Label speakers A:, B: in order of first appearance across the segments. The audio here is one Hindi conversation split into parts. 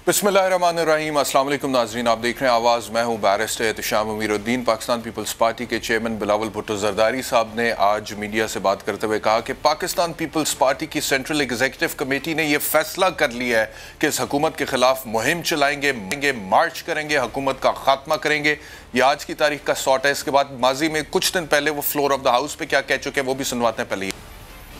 A: बिस्मिल्लाहिर्रहमानिर्रहीम। अस्सलाम वालेकुम नाज़रीन, आप देख रहे हैं आवाज़। मैं हूँ barrister Ehtesham Amiruddin. Pakistan peoples party के चेयरमैन बिलावल भुट्टो ज़रदारी साहब ने आज मीडिया से बात करते हुए कहा कि पाकिस्तान पीपल्स पार्टी की सेंट्रल एग्जीक्यूटिव कमेटी ने यह फैसला कर लिया है कि इस हुकूमत के खिलाफ मुहिम चलाएंगे, मार्च करेंगे, हुकूमत का खात्मा करेंगे। यह आज की तारीख का सॉट है। इसके बाद माजी में कुछ दिन पहले वो फ्लोर ऑफ द हाउस पे क्या कह चुके हैं वो भी सुनवाते हैं। पहले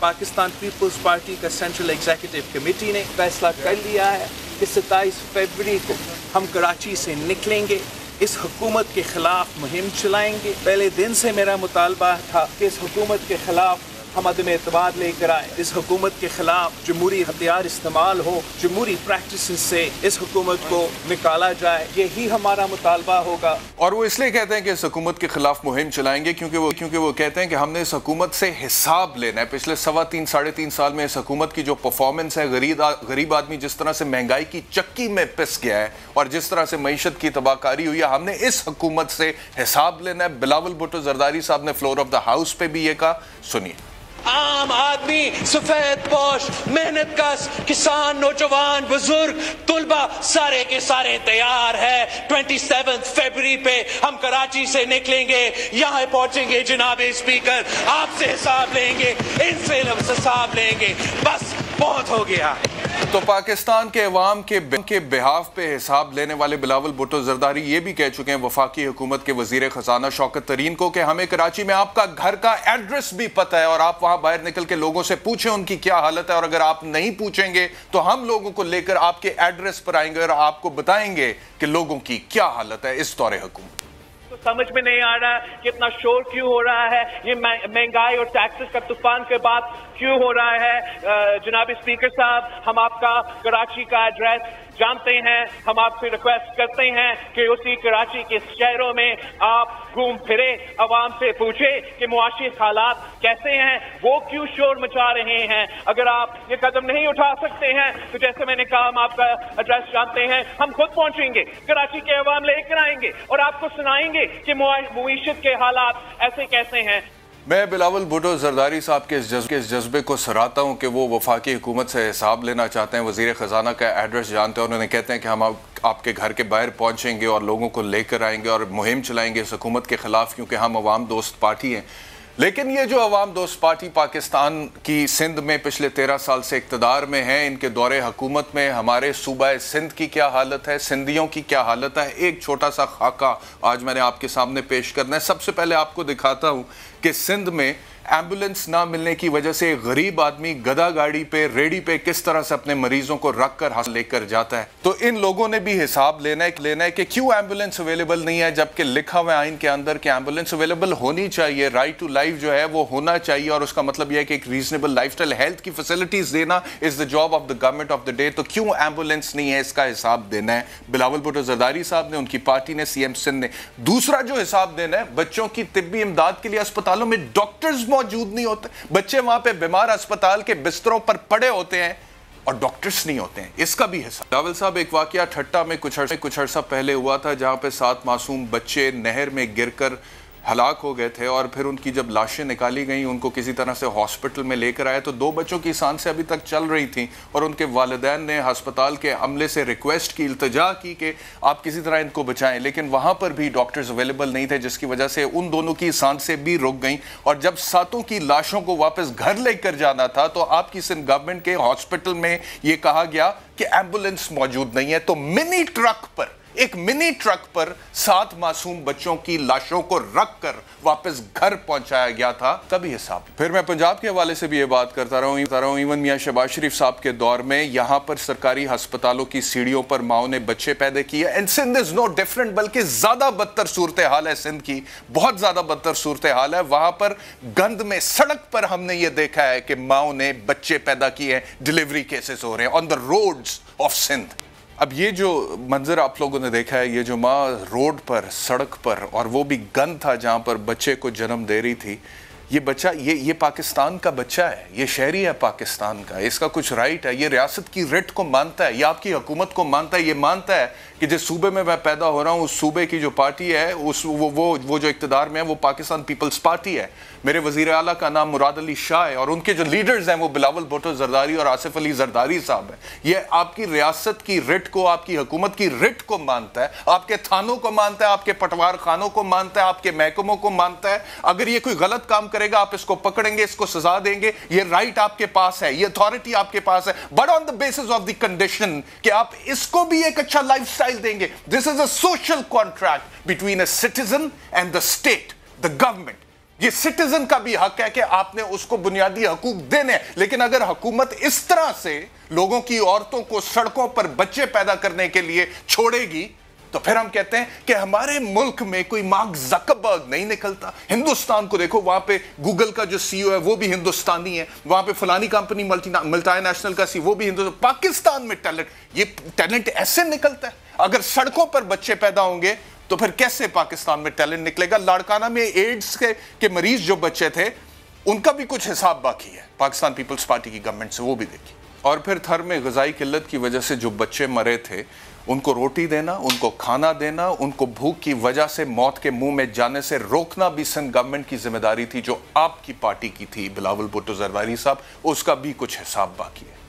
B: पाकिस्तान पीपल्स पार्टी का सेंट्रल एग्जीक्यूटिव कमेटी ने फैसला कर लिया है कि 27 फरवरी को हम कराची से निकलेंगे, इस हुकूमत के खिलाफ मुहिम चलाएंगे। पहले दिन से मेरा मुतालबा था कि इस हुकूमत के खिलाफ हम अदम एतमाद लेकर आए, इस हुकूमत के खिलाफ जमहूरी हथियार इस्तेमाल हो, जमहूरी प्रैक्टिस से इस हुकूमत को निकाला जाए, यही हमारा मुतालबा होगा।
A: और वो इसलिए कहते हैं कि इस हुकूमत के खिलाफ मुहिम चलाएंगे क्योंकि वो कहते हैं कि हमने इस हुकूमत से हिसाब लेना है। पिछले 3.25 साढ़े 3 साल में इस हुकूमत की जो परफॉर्मेंस है, गरीब आदमी जिस तरह से महंगाई की चक्की में पिस गया है और जिस तरह से मईशत की तबाहकारी हुई है, हमने इस हुकूमत से हिसाब लेना है। बिलावल भुट्टो ज़रदारी साहब ने फ्लोर ऑफ द हाउस पे भी ये कहा, सुनिए।
C: आम आदमी, सफेद पोश, मेहनत कश, किसान, नौजवान, बुजुर्ग, तुलबा सारे के सारे तैयार है। 27 फरवरी पे हम कराची से निकलेंगे, यहाँ पहुंचेंगे। जनाब स्पीकर, आपसे हिसाब लेंगे, इनसे हिसाब लेंगे, बस बहुत हो गया।
A: तो पाकिस्तान के अवाम के बिहाफ पे हिसाब लेने वाले बिलावल भुट्टो ज़रदारी ये भी कह चुके हैं वफाकी हुकूमत के वजीर खजाना शौकत तरीन को कि हमें कराची में आपका घर का एड्रेस भी पता है और आप वहां बाहर निकल के लोगों से पूछें उनकी क्या हालत है, और अगर आप नहीं पूछेंगे तो हम लोगों को लेकर आपके एड्रेस पर आएंगे और आपको बताएंगे कि लोगों की क्या हालत है इस दौरे हुकूमत।
B: तो समझ में नहीं आ रहा कि इतना शोर क्यों हो रहा है, ये महंगाई और टैक्सेस का तूफान के बाद क्यों हो रहा है। जनाब स्पीकर साहब, हम आपका कराची का एड्रेस जानते हैं, हम आपसे रिक्वेस्ट करते हैं कि उसी कराची के शहरों में आप घूम फिरे, आवाम से पूछे कि मुआशी हालात कैसे हैं, वो क्यों शोर मचा रहे हैं। अगर आप ये कदम नहीं उठा सकते हैं तो जैसे मैंने कहा, हम आपका एड्रेस जानते हैं, हम खुद पहुंचेंगे, कराची के अवाम लेकर आएंगे और आपको सुनाएंगे कि मुईशत के हालात ऐसे कैसे हैं।
A: मैं बिलावल भुट्टो ज़रदारी साहब के इस जज्बे को सराहता हूँ कि वो वफाकी हुकूमत से हिसाब लेना चाहते हैं, वज़ीर ख़जाना का एड्रेस जानते हैं। उन्होंने कहते हैं कि हम आपके घर के बाहर पहुँचेंगे और लोगों को लेकर आएंगे और मुहिम चलाएंगे इस हुकूमत के ख़िलाफ़, क्योंकि हम अवाम दोस्त पार्टी हैं। लेकिन ये जो अवाम दोस्त पार्टी पाकिस्तान की सिंध में पिछले 13 साल से इक़्तिदार में है, इनके दौरे हुकूमत में हमारे सूबा सिंध की क्या हालत है, सिंधियों की क्या हालत है, एक छोटा सा खाका आज मैंने आपके सामने पेश करना है। सबसे पहले आपको दिखाता हूँ कि सिंध में एम्बुलेंस ना मिलने की वजह से गरीब आदमी गधा गाड़ी पे, रेडी पे किस तरह से अपने मरीजों को रख कर लेकर जाता है। तो इन लोगों ने भी हिसाब लेना है कि क्यों एम्बुलेंस अवेलेबल नहीं है, जबकि लिखा हुआ है आइन के अंदर कि एम्बुलेंस अवेलेबल होनी चाहिए। राइट टू लाइफ जो है वो होना चाहिए और उसका मतलब यह है कि एक रीजनेबल लाइफस्टाइल हेल्थ की फैसिलिटीज देना is the job of the government of the day. तो क्यों एम्बुलेंस नहीं है, इसका हिसाब देना है बिलावल भुट्टो ज़रदारी साहब ने, उनकी पार्टी ने, सीएम सिंध ने। दूसरा जो हिसाब देना है, बच्चों की तिब्बी इमदाद के लिए अस्पतालों में डॉक्टर्स मौजूद नहीं होते, बच्चे वहां पे बीमार अस्पताल के बिस्तरों पर पड़े होते हैं और डॉक्टर्स नहीं होते हैं, इसका भी हिसाब। बिलावल साहब, एक वाकया ठट्टा में कुछ अर्सा पहले हुआ था जहां पे 7 मासूम बच्चे नहर में गिरकर हलाक हो गए थे और फिर उनकी जब लाशें निकाली गई, उनको किसी तरह से हॉस्पिटल में लेकर आए तो 2 बच्चों की सांसें अभी तक चल रही थी और उनके वालिदैन ने अस्पताल के अमले से रिक्वेस्ट की, इल्तिजा की कि आप किसी तरह इनको बचाएं, लेकिन वहां पर भी डॉक्टर्स अवेलेबल नहीं थे, जिसकी वजह से उन दोनों की सांसें भी रुक गई। और जब 7 की लाशों को वापस घर लेकर जाना था तो आपकी सिंध गवर्नमेंट के हॉस्पिटल में यह कहा गया कि एम्बुलेंस मौजूद नहीं है। तो एक मिनी ट्रक पर 7 मासूम बच्चों की लाशों को रखकर वापस घर पहुंचाया गया था, तभी हिसाब। फिर मैं पंजाब के हवाले से भी ये बात करता रहा हूँ। इवन मियां शहबाज शरीफ साहब के दौर में यहां पर सरकारी अस्पतालों की सीढ़ियों पर माओ ने बच्चे पैदा किए। And Sindh is no different, बल्कि ज्यादा बदतर सूरत हाल है सिंध की, बहुत ज्यादा बदतर सूरत हाल है। वहां पर गंद में, सड़क पर हमने ये देखा है कि माओ ने बच्चे पैदा किए हैं, डिलीवरी केसेस हो रहे हैं on the roads of Sindh. अब ये जो मंजर आप लोगों ने देखा है, ये जो माँ रोड पर, सड़क पर, और वो भी गंद था जहाँ पर बच्चे को जन्म दे रही थी, ये बच्चा ये पाकिस्तान का बच्चा है, ये शहरी है पाकिस्तान का, इसका कुछ राइट है, ये रियासत की रिट को मानता है, ये आपकी हुकूमत को मानता है, ये मानता है कि जिस सूबे में मैं पैदा हो रहा हूँ उस सूबे की जो पार्टी है वो जो इक़्तिदार में है वो पाकिस्तान पीपल्स पार्टी है। मेरे वज़ीर आला का नाम मुराद अली शाह है और उनके जो लीडर्स हैं वो बिलावल भुट्टो ज़रदारी और आसिफ अली ज़रदारी साहब हैं। ये आपकी रियासत की रिट को, आपकी हुकूमत की रिट को मानता है, आपके थानों को मानता है, आपके पटवार खानों को मानता है, आपके महकमों को मानता है। अगर ये कोई गलत काम करेगा आप इसको पकड़ेंगे, इसको सजा देंगे, ये राइट आपके पास है, ये अथॉरिटी आपके पास है, but on the basis of the condition कि आप इसको भी एक अच्छा लाइफस्टाइल देंगे। This is a social contract between a citizen and the state, the government. ये सिटीजन का भी हक है कि आपने उसको बुनियादी हकूक देने, लेकिन अगर हुकूमत इस तरह से लोगों की, औरतों को सड़कों पर बच्चे पैदा करने के लिए छोड़ेगी तो फिर हम कहते हैं कि हमारे मुल्क में कोई मार्क ज़करबर्ग नहीं निकलता। हिंदुस्तान को देखो, वहां पे गूगल का जो सीईओ है वो भी हिंदुस्तानी है, वहां पे फलानी कंपनी मल्टीनेशनल का वो भी हिंदुस्तान। पाकिस्तान में टैलेंट, ये टैलेंट ऐसे निकलता है। अगर सड़कों पर बच्चे पैदा होंगे तो फिर कैसे पाकिस्तान में टैलेंट निकलेगा? लाड़काना में एड्स के मरीज जो बच्चे थे उनका भी कुछ हिसाब बाकी है पाकिस्तान पीपल्स पार्टी की गवर्नमेंट से, वो भी देखिए। और फिर थर में ग़िज़ाई किल्लत की वजह से जो बच्चे मरे थे उनको रोटी देना, उनको खाना देना, उनको भूख की वजह से मौत के मुंह में जाने से रोकना भी सिंध गवर्नमेंट की जिम्मेदारी थी जो आपकी पार्टी की थी बिलावल भुट्टो ज़रदारी साहब, उसका भी कुछ हिसाब बाकी है।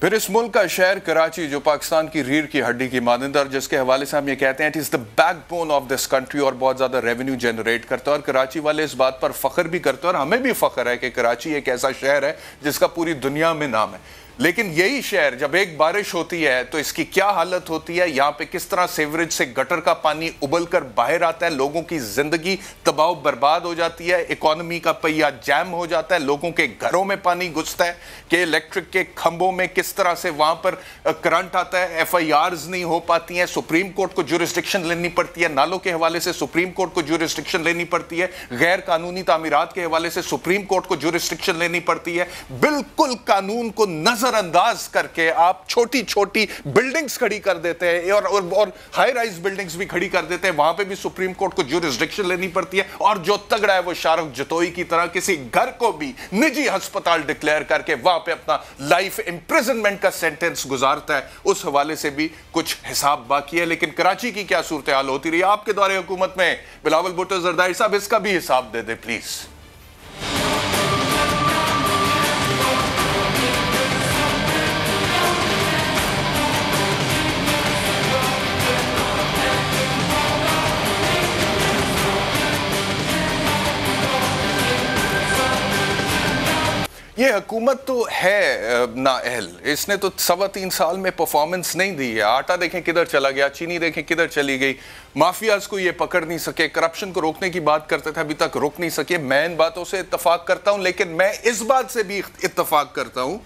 A: फिर इस मुल्क का शहर कराची जो पाकिस्तान की रीढ़ की हड्डी की मानंद और जिसके हवाले से हम ये कहते हैं it is the backbone of this country और बहुत ज़्यादा रेवेन्यू जनरेट करता है और कराची वाले इस बात पर फ़ख्र भी करते हैं और हमें भी फ़ख्र है कि कराची एक ऐसा शहर है जिसका पूरी दुनिया में नाम है। लेकिन यही शहर जब एक बारिश होती है तो इसकी क्या हालत होती है, यहाँ पे किस तरह सीवरेज से गटर का पानी उबल कर बाहर आता है, लोगों की जिंदगी तबाह बर्बाद हो जाती है, इकोनॉमी का पहिया जैम हो जाता है, लोगों के घरों में पानी घुसता है कि इलेक्ट्रिक के खंभों में किस तरह से वहां पर करंट आता है, FIRs नहीं हो पाती हैं, सुप्रीम कोर्ट को ज्यूरिसडिक्शन लेनी पड़ती है, नालों के हवाले से सुप्रीम कोर्ट को ज्यूरिसडिक्शन लेनी पड़ती है, गैर कानूनी तामीरात के हवाले से सुप्रीम कोर्ट को ज्यूरिसडिक्शन लेनी पड़ती है। बिल्कुल कानून को नजरअंदाज करके आप छोटी छोटी बिल्डिंग्स खड़ी कर देते हैं और हाई राइज बिल्डिंग्स भी खड़ी कर देते हैं, वहां पे भी सुप्रीम कोर्ट को ज्यूरिसडिक्शन लेनी पड़ती है। और जो तगड़ा है वो शाहरुख जतोई की तरह किसी घर को भी निजी अस्पताल डिक्लेयर करके वहां पे अपना लाइफ इंप्रिजनमेंट का सेंटेंस गुजारता है। उस हवाले से भी कुछ हिसाब बाकी है। लेकिन कराची की क्या सूरत हाल होती रही आपके दौरे हुकूमत में, बिलावल भुट्टो ज़रदारी साहब, इसका भी हिसाब दे दे प्लीज। ये हुकूमत तो है नाअहल, इसने तो 3.25 साल में परफॉर्मेंस नहीं दी है। आटा देखें किधर चला गया, चीनी देखें किधर चली गई, माफियाज को ये पकड़ नहीं सके, करप्शन को रोकने की बात करते थे अभी तक रोक नहीं सके। मैं इन बातों से इत्तफाक करता हूं, लेकिन मैं इस बात से भी इत्तफाक करता हूं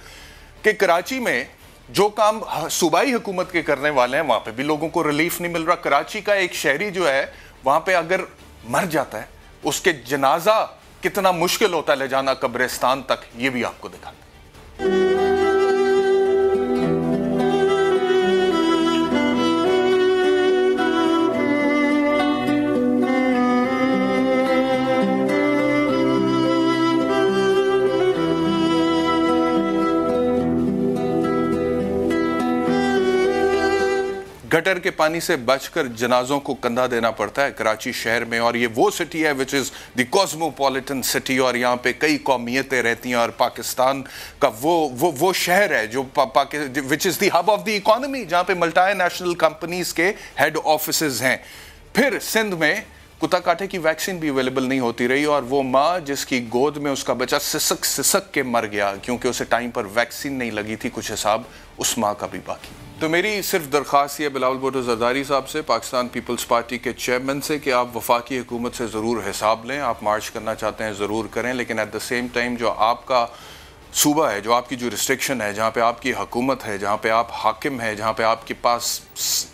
A: कि कराची में जो काम सूबाई हुकूमत के करने वाले हैं वहां पे भी लोगों को रिलीफ नहीं मिल रहा। कराची का एक शहरी जो है वहां पे अगर मर जाता है उसके जनाजा कितना मुश्किल होता है ले जाना कब्रिस्तान तक, ये भी आपको दिखाते हैं। गटर के पानी से बचकर जनाजों को कंधा देना पड़ता है कराची शहर में। और ये वो सिटी है which is the cosmopolitan city और यहाँ पे कई कौमियतें रहती हैं और पाकिस्तान का वो शहर है जो which is the hub of the economy, जहाँ पे मल्टीनेशनल कंपनीज के हेड ऑफिसेज हैं। फिर सिंध में कुत्ता काटे की वैक्सीन भी अवेलेबल नहीं होती रही और वो माँ जिसकी गोद में उसका बच्चा सिसक के मर गया क्योंकि उसे टाइम पर वैक्सीन नहीं लगी थी, कुछ हिसाब उस माँ का भी बाकी। तो मेरी सिर्फ दरख्वास्त ये बिलावल भुट्टो ज़रदारी साहब से, पाकिस्तान पीपल्स पार्टी के चेयरमैन से, कि आप वफाकी हुकूमत से ज़रूर हिसाब लें। आप मार्च करना चाहते हैं ज़रूर करें, लेकिन एट द सेम टाइम जो आपका सूबा है, जो आपकी जो रिस्ट्रिक्शन है, जहाँ पे आपकी हुकूमत है, जहाँ पे आप हाकिम है, जहाँ पे आपके पास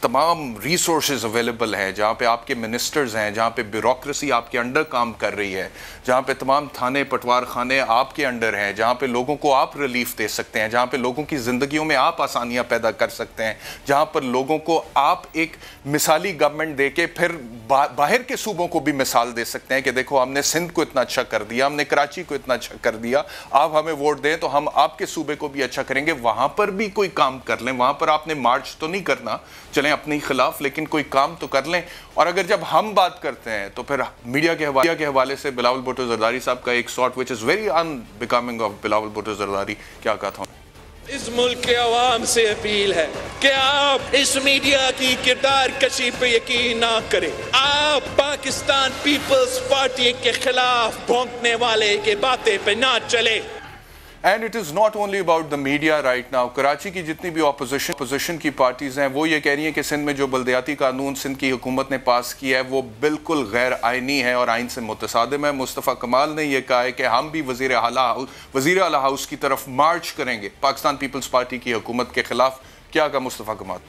A: तमाम रिसोर्सेज अवेलेबल हैं, जहाँ पे आपके मिनिस्टर्स हैं, जहाँ पे ब्यूरोक्रेसी आपके अंडर काम कर रही है, जहाँ पे तमाम थाने पटवार खाने आपके अंडर हैं, जहाँ पे लोगों को आप रिलीफ दे सकते हैं, जहाँ पे लोगों की ज़िंदगियों में आप आसानियाँ पैदा कर सकते हैं, जहाँ पर लोगों को आप एक मिसाली गवर्नमेंट दे के फिर बाहर के सूबों को भी मिसाल दे सकते हैं कि देखो हमने सिंध को इतना अच्छा कर दिया, हमने कराची को इतना अच्छा कर दिया, आप हमें वोट दें तो हम आपके सूबे को भी अच्छा करेंगे, वहां पर भी कोई काम कर लें। वहां पर आपने मार्च तो नहीं करना, चलें अपने खिलाफ, लेकिन कोई काम तो कर लें। और अगर जब हम बात करते हैं तो फिर मीडिया के हवाले से बिलावल भुट्टो जरदारी साहब का एक shot which is very unbecoming of Bilawal Bhutto Zardari, क्या कहा था?
C: इस मुल्क के अवाम से अपील है कि आप इस मीडिया की किरदार कशी पे यकीन ना करें। आप पाकिस्तान पीपल्स पार्टी के खिलाफ भौंकने वाले के बातें पे ना चले।
A: And it is not only about the media right now. Karachi की जितनी भी अपोजिशन की पार्टीज हैं वो ये कह रही हैं कि सिंध में जो बल्दियाती कानून सिंध की हुकूमत ने पास किया है वो बिल्कुल गैर आइनी है और आइन से मुतसादिम है। मुस्तफ़ा कमाल ने यह कहा है कि हम भी वज़ीर आला हाउस की तरफ मार्च करेंगे पाकिस्तान पीपल्स पार्टी की हुकूमत के खिलाफ। क्या कहा मुस्तफ़ा कमाल?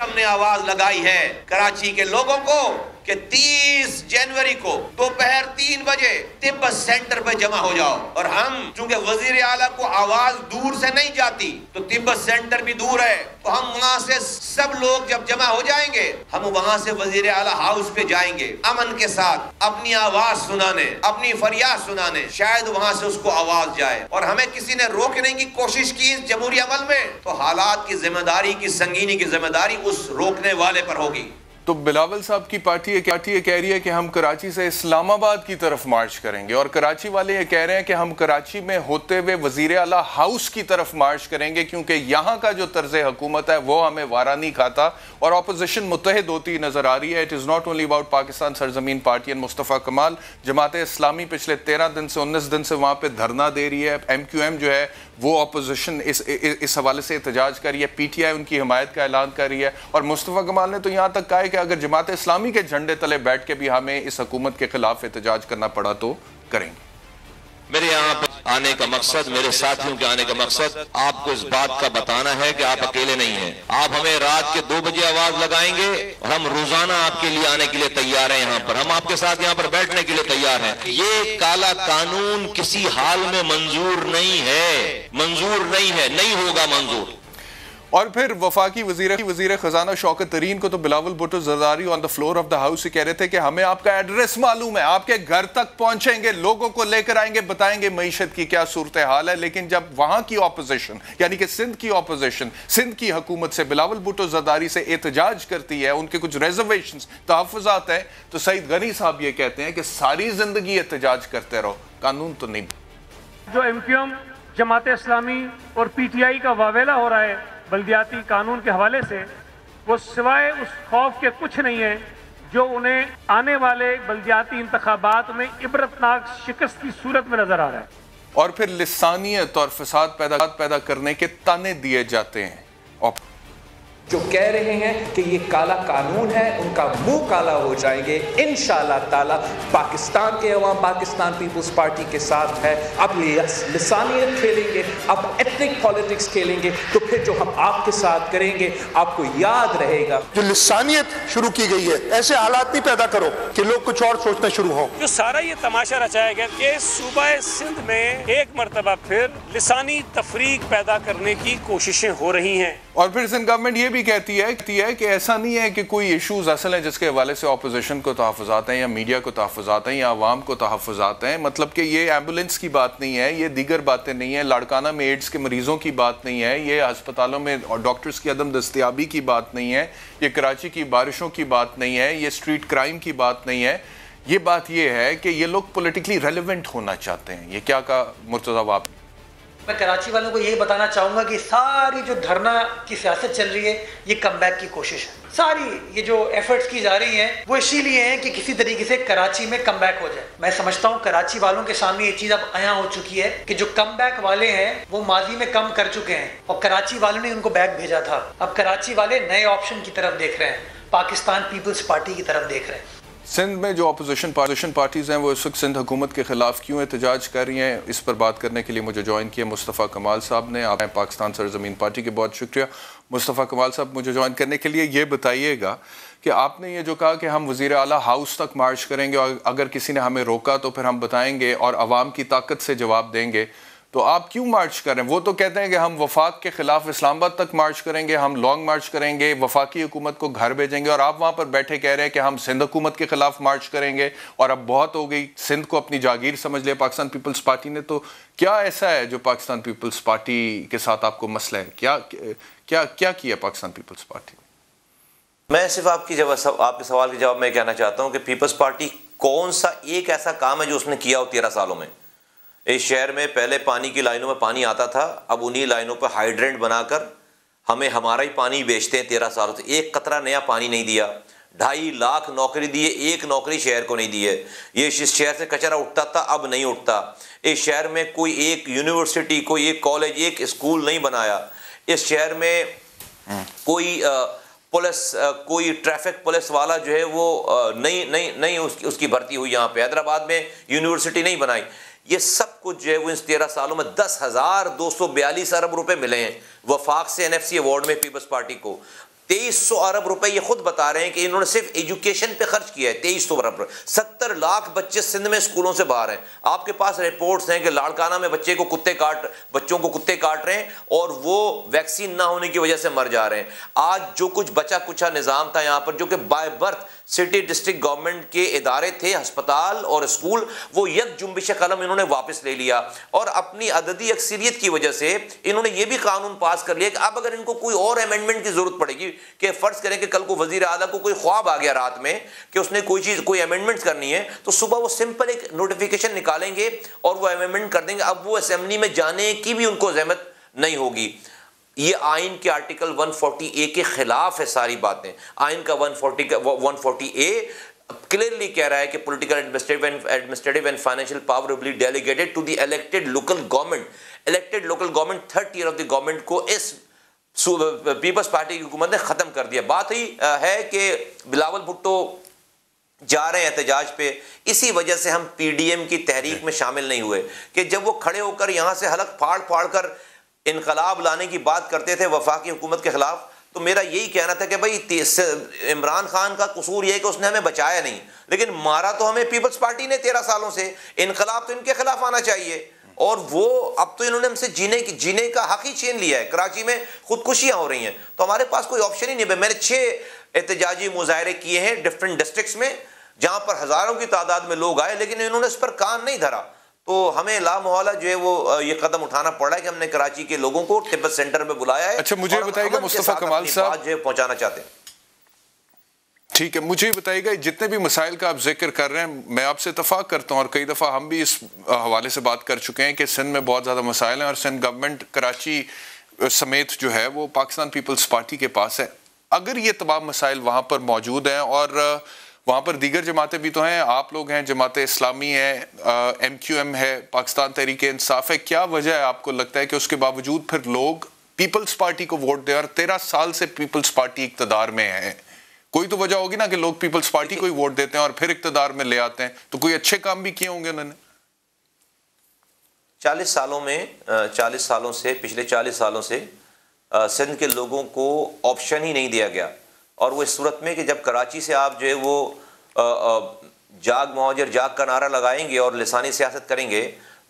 D: हमने आवाज लगाई है कराची के लोगों को कि 30 जनवरी को दोपहर 3 बजे तिब्बत सेंटर पर जमा हो जाओ। और हम चूंकि वजीर आला को आवाज दूर से नहीं जाती तो तिब्बत सेंटर भी दूर है, तो हम वहां से सब लोग जब जमा हो जाएंगे हम वहां से वजीर आला हाउस पे जाएंगे अमन के साथ अपनी आवाज सुनाने, अपनी फरियाद सुनाने। शायद वहां से उसको आवाज जाए। और हमें किसी ने रोकने की कोशिश की इस जमहूरी अमल में तो हालात की जिम्मेदारी की संगीनी की जिम्मेदारी उस रोकने वाले पर होगी।
A: तो बिलावल साहब की पार्टी ये कह रही है कि हम कराची से इस्लामाबाद की तरफ मार्च करेंगे और कराची वाले ये कह रहे हैं कि हम कराची में होते हुए वजीर आला हाउस की तरफ मार्च करेंगे क्योंकि यहाँ का जो तर्ज हुकूमत है वो हमें वारा नहीं खाता और अपोजिशन मुत्तहिद होती नजर आ रही है। It is not only about Pakistan Sarzameen party and Mustafa कमाल। जमात इस्लामी पिछले 13 दिन से 19 दिन से वहाँ पर धरना दे रही है। MQM जो है वो अपोजिशन इस हवाले से एहतजाज कर रही है। PTI उनकी हिमायत का ऐलान कर रही है और मुस्तफ़ा कमाल ने तो यहाँ तक कहा है कि अगर जमात इस्लामी के झंडे तले बैठ के भी हमें इस हुकूमत के खिलाफ एहतजाज करना पड़ा तो करेंगे।
E: मेरे यहाँ पे आने का मकसद, मेरे साथियों के आने का मकसद आपको इस बात का बताना है कि आप अकेले नहीं हैं। आप हमें रात के 2 बजे आवाज लगाएंगे और हम रोजाना आपके लिए आने के लिए तैयार हैं। यहाँ पर हम आपके साथ यहाँ पर बैठने के लिए तैयार हैं। ये काला कानून किसी हाल में मंजूर नहीं है, नहीं होगा मंजूर।
A: और फिर वफाकी वजीर खजाना शौकत तरीन को तो Bilawal Bhutto Zardari on the floor of the house ही कह रहे थे कि हमें आपका एड्रेस मालूम है, आपके घर तक पहुंचेंगे, लोगों को लेकर आएंगे, बताएंगे मईशत की क्या सूरत हाल है। लेकिन जब वहां की ऑपोजिशन यानी कि सिंध की ऑपोजिशन सिंध की हुकूमत से बिलावल भुट्टो जरदारी से एहतजाज करती है, उनके कुछ रिजर्वेशन तहफ़्फ़ुज़ात हैं, तो सईद गनी साहब ये कहते हैं कि सारी जिंदगी एहतजाज करते रहो, कानून तो नहीं।
F: जो MQM जमात इस्लामी और PTI का वावेला हो रहा है बल्दियाती कानून के हवाले से, वो सिवाय उस खौफ के कुछ नहीं है जो उन्हें आने वाले बल्दियाती इंतखाबात में इबरतनाक शिकस्त की सूरत में नजर आ रहा है।
A: और फिर लिसानियत और फसाद पैदा करने के ताने दिए जाते हैं। और
G: जो कह रहे हैं कि ये काला कानून है उनका मुंह काला हो जाएंगे इंशाअल्लाह ताला। पाकिस्तान के अवाम पाकिस्तान पीपल्स पार्टी के साथ है। अब लिसानियत खेलेंगे, अब एथनिक पॉलिटिक्स खेलेंगे, तो फिर जो हम आपके साथ करेंगे आपको याद रहेगा।
H: जो लिसानियत शुरू की गई है, ऐसे हालात नहीं पैदा करो कि लोग कुछ और सोचना शुरू हो।
F: जो सारा ये तमाशा रचाया गया कि सूबा सिंध में एक मरतबा फिर लिसानी तफरीक पैदा करने की कोशिशें हो रही हैं।
A: और फिर सिंध गवर्नमेंट ये भी कहती है कि ऐसा नहीं है कि कोई इशूज असल है जिसके हवाले से ऑपोजिशन को तहफ़्फ़ुज़ात हैं या मीडिया को तहफ़्फ़ुज़ात हैं या आवाम को तहफ़्फ़ुज़ात हैं। मतलब कि ये एम्बुलेंस की बात नहीं है, ये दीगर बातें नहीं है, लाड़काना में एड्स के मरीजों की बात नहीं है, ये अस्पतालों में डॉक्टर्स की अदम दस्तियाबी की बात नहीं है, ये कराची की बारिशों की बात नहीं है, ये स्ट्रीट क्राइम की बात नहीं है। ये बात ये है कि ये लोग पॉलिटिकली रेलिवेंट होना चाहते हैं। ये क्या कहा मुर्तज़ा आप?
I: मैं कराची वालों को यही बताना चाहूँगा कि सारी जो धरना की सियासत चल रही है ये कमबैक की कोशिश है। सारी ये जो एफर्ट्स की जा रही हैं वो इसीलिए हैं कि किसी तरीके से कराची में कमबैक हो जाए। मैं समझता हूँ कराची वालों के सामने ये चीज़ अब आया हो चुकी है कि जो कमबैक वाले हैं वो माजी में कम कर चुके हैं और कराची वालों ने उनको बैक भेजा था। अब कराची वाले नए ऑप्शन की तरफ देख रहे हैं, पाकिस्तान पीपल्स पार्टी की तरफ देख रहे हैं।
A: सिंध में जो अपोजिशन पार्टीज़ हैं वो इस वक्त सिंध हुकूमत के ख़िलाफ़ क्यों एहतजाज कर रही हैं, इस पर बात करने के लिए मुझे ज्वाइन किया मुस्तफ़ा कमाल साहब ने। आप पाकिस्तान सरज़मीन पार्टी के बहुत शुक्रिया। मुस्तफ़ा कमाल साहब, मुझे ज्वाइन करने के लिए ये बताइएगा कि आपने ये जो कहा कि हम वज़ीर आला हाउस तक मार्च करेंगे और अगर किसी ने हमें रोका तो फिर हम बताएंगे और अवाम की ताकत से जवाब देंगे, तो आप क्यों मार्च कर रहे हैं? वो तो कहते हैं कि हम वफाक के खिलाफ इस्लामाबाद तक मार्च करेंगे, हम लॉन्ग मार्च करेंगे, वफाकी हुकूमत को घर भेजेंगे, और आप वहाँ पर बैठे कह रहे हैं कि हम सिंध हुकूमत के खिलाफ मार्च करेंगे और अब बहुत हो गई, सिंध को अपनी जागीर समझ लिया पाकिस्तान पीपल्स पार्टी ने। तो क्या ऐसा है जो पाकिस्तान पीपल्स पार्टी के साथ आपको मसला है? क्या किया पाकिस्तान पीपल्स पार्टी ने?
E: मैं सिर्फ आपके सवाल के जवाब में कहना चाहता हूँ कि पीपल्स पार्टी कौन सा एक ऐसा काम है जो उसने किया हो 13 सालों में। इस शहर में पहले पानी की लाइनों में पानी आता था, अब उन्हीं लाइनों पर हाइड्रेंट बनाकर हमें हमारा ही पानी बेचते हैं। 13 सालों से एक कतरा नया पानी नहीं दिया। 2.5 लाख नौकरी दिए, एक नौकरी शहर को नहीं दी है। ये इस शहर से कचरा उठता था, अब नहीं उठता। इस शहर में कोई एक यूनिवर्सिटी, कोई एक कॉलेज, एक स्कूल नहीं बनाया। इस शहर में कोई पुलिस, कोई ट्रैफिक पुलिस वाला जो है वो नहीं उसकी भर्ती हुई। यहाँ पे हैदराबाद में यूनिवर्सिटी नहीं बनाई। ये सब कुछ जो है वो इन 13 सालों में 10,242 अरब रुपए मिले हैं वफाक से NFC अवार्ड में पीपल्स पार्टी को। 2300 अरब रुपए ये खुद बता रहे हैं कि इन्होंने सिर्फ एजुकेशन पे खर्च किया है। 2300 अरब, 70 लाख बच्चे सिंध में स्कूलों से बाहर हैं। आपके पास रिपोर्ट्स हैं कि लाड़काना में बच्चों को कुत्ते काट रहे हैं और वो वैक्सीन ना होने की वजह से मर जा रहे हैं। आज जो कुछ बचा कुचा निज़ाम था यहाँ पर, जो कि by birth city district government के इदारे थे, अस्पताल और स्कूल, वो यक जुम्बिश कलम इन्होंने वापस ले लिया। और अपनी अददी अक्सरियत की वजह से इन्होंने ये भी कानून पास कर लिया कि अब अगर इनको कोई और अमेंडमेंट की जरूरत पड़ेगी, कि फर्ज करें कि कल को वजीर आला को कोई ख्वाब आ गया रात में कि उसने कोई अमेंडमेंट करनी है, तो सुबह वो सिंपल एक नोटिफिकेशन निकालेंगे और वो अमेंडमेंट कर देंगे। अब वो असेंबली में जाने की भी उनको जहमत नहीं होगी। ये आइन के आर्टिकल 140A के खिलाफ है सारी बातें। आइन का 140A क्लियरली कह रहा है कि political, administrative and financial power will be delegated to the elected local government. Elected local government, 3rd year of the government को इस पीपल्स पार्टी की हुकूमत ने खत्म कर दिया। बात ही है कि बिलावल भुट्टो जा रहे हैं एहतजाज पे, इसी वजह से हम PDM की तहरीक में शामिल नहीं हुए कि जब वो खड़े होकर यहाँ से हलक फाड़ कर इनकलाब लाने की बात करते थे वफाकी हुकूमत के खिलाफ, तो मेरा यही कहना था कि भाई इमरान खान का कसूर यह है कि उसने हमें बचाया नहीं, लेकिन मारा तो हमें पीपल्स पार्टी ने 13 सालों से। इनकलाब तो इनके खिलाफ आना चाहिए, और वो अब तो इन्होंने हमसे जीने का हक ही छीन लिया है। कराची में खुदकुशियां हो रही हैं, तो हमारे पास कोई ऑप्शन ही नहीं है। मैंने 6 एहतजाजी मुजाहरे किए हैं डिफरेंट डिस्ट्रिक्ट्स में, जहां पर हजारों की तादाद में लोग आए, लेकिन इन्होंने इस पर कान नहीं धरा। तो हमें लामोहला जो है वो ये कदम उठाना पड़ा है कि हमने कराची के लोगों को तिब्बत सेंटर में बुलाया है।
A: अच्छा, मुझे बताइएगा मुस्तफा कमाल साहब
E: जो पहुंचाना चाहते हैं।
A: ठीक है, मुझे बताइएगा जितने भी मसाइल का आप जिक्र कर रहे हैं, मैं आपसे इतफाक करता हूँ और कई दफ़ा हम भी इस हवाले से बात कर चुके हैं कि सिंध में बहुत ज़्यादा मसाइल हैं और सिंध गवर्नमेंट कराची समेत जो है वो पाकिस्तान पीपल्स पार्टी के पास है। अगर ये तमाम मसाइल वहाँ पर मौजूद हैं और वहाँ पर दीगर जमातें भी तो हैं, आप लोग हैं, जमात इस्लामी है, MQM है, पाकिस्तान तहरीक इंसाफ है, क्या वजह है आपको लगता है कि उसके बावजूद फिर लोग पीपल्स पार्टी को वोट दें? और 13 साल से पीपल्स पार्टी इक़्तिदार में है, कोई तो वजह होगी ना कि लोग पीपल्स पार्टी को ही वोट देते हैं और फिर इक़्तिदार में ले आते हैं। तो कोई अच्छे काम भी किए होंगे उन्होंने
E: 40 सालों से पिछले 40 सालों से सिंध के लोगों को ऑप्शन ही नहीं दिया गया। और वो इस सूरत में कि जब कराची से आप जो है वो जाग मुहाजिर जाग का नारा लगाएंगे और लिसानी सियासत करेंगे,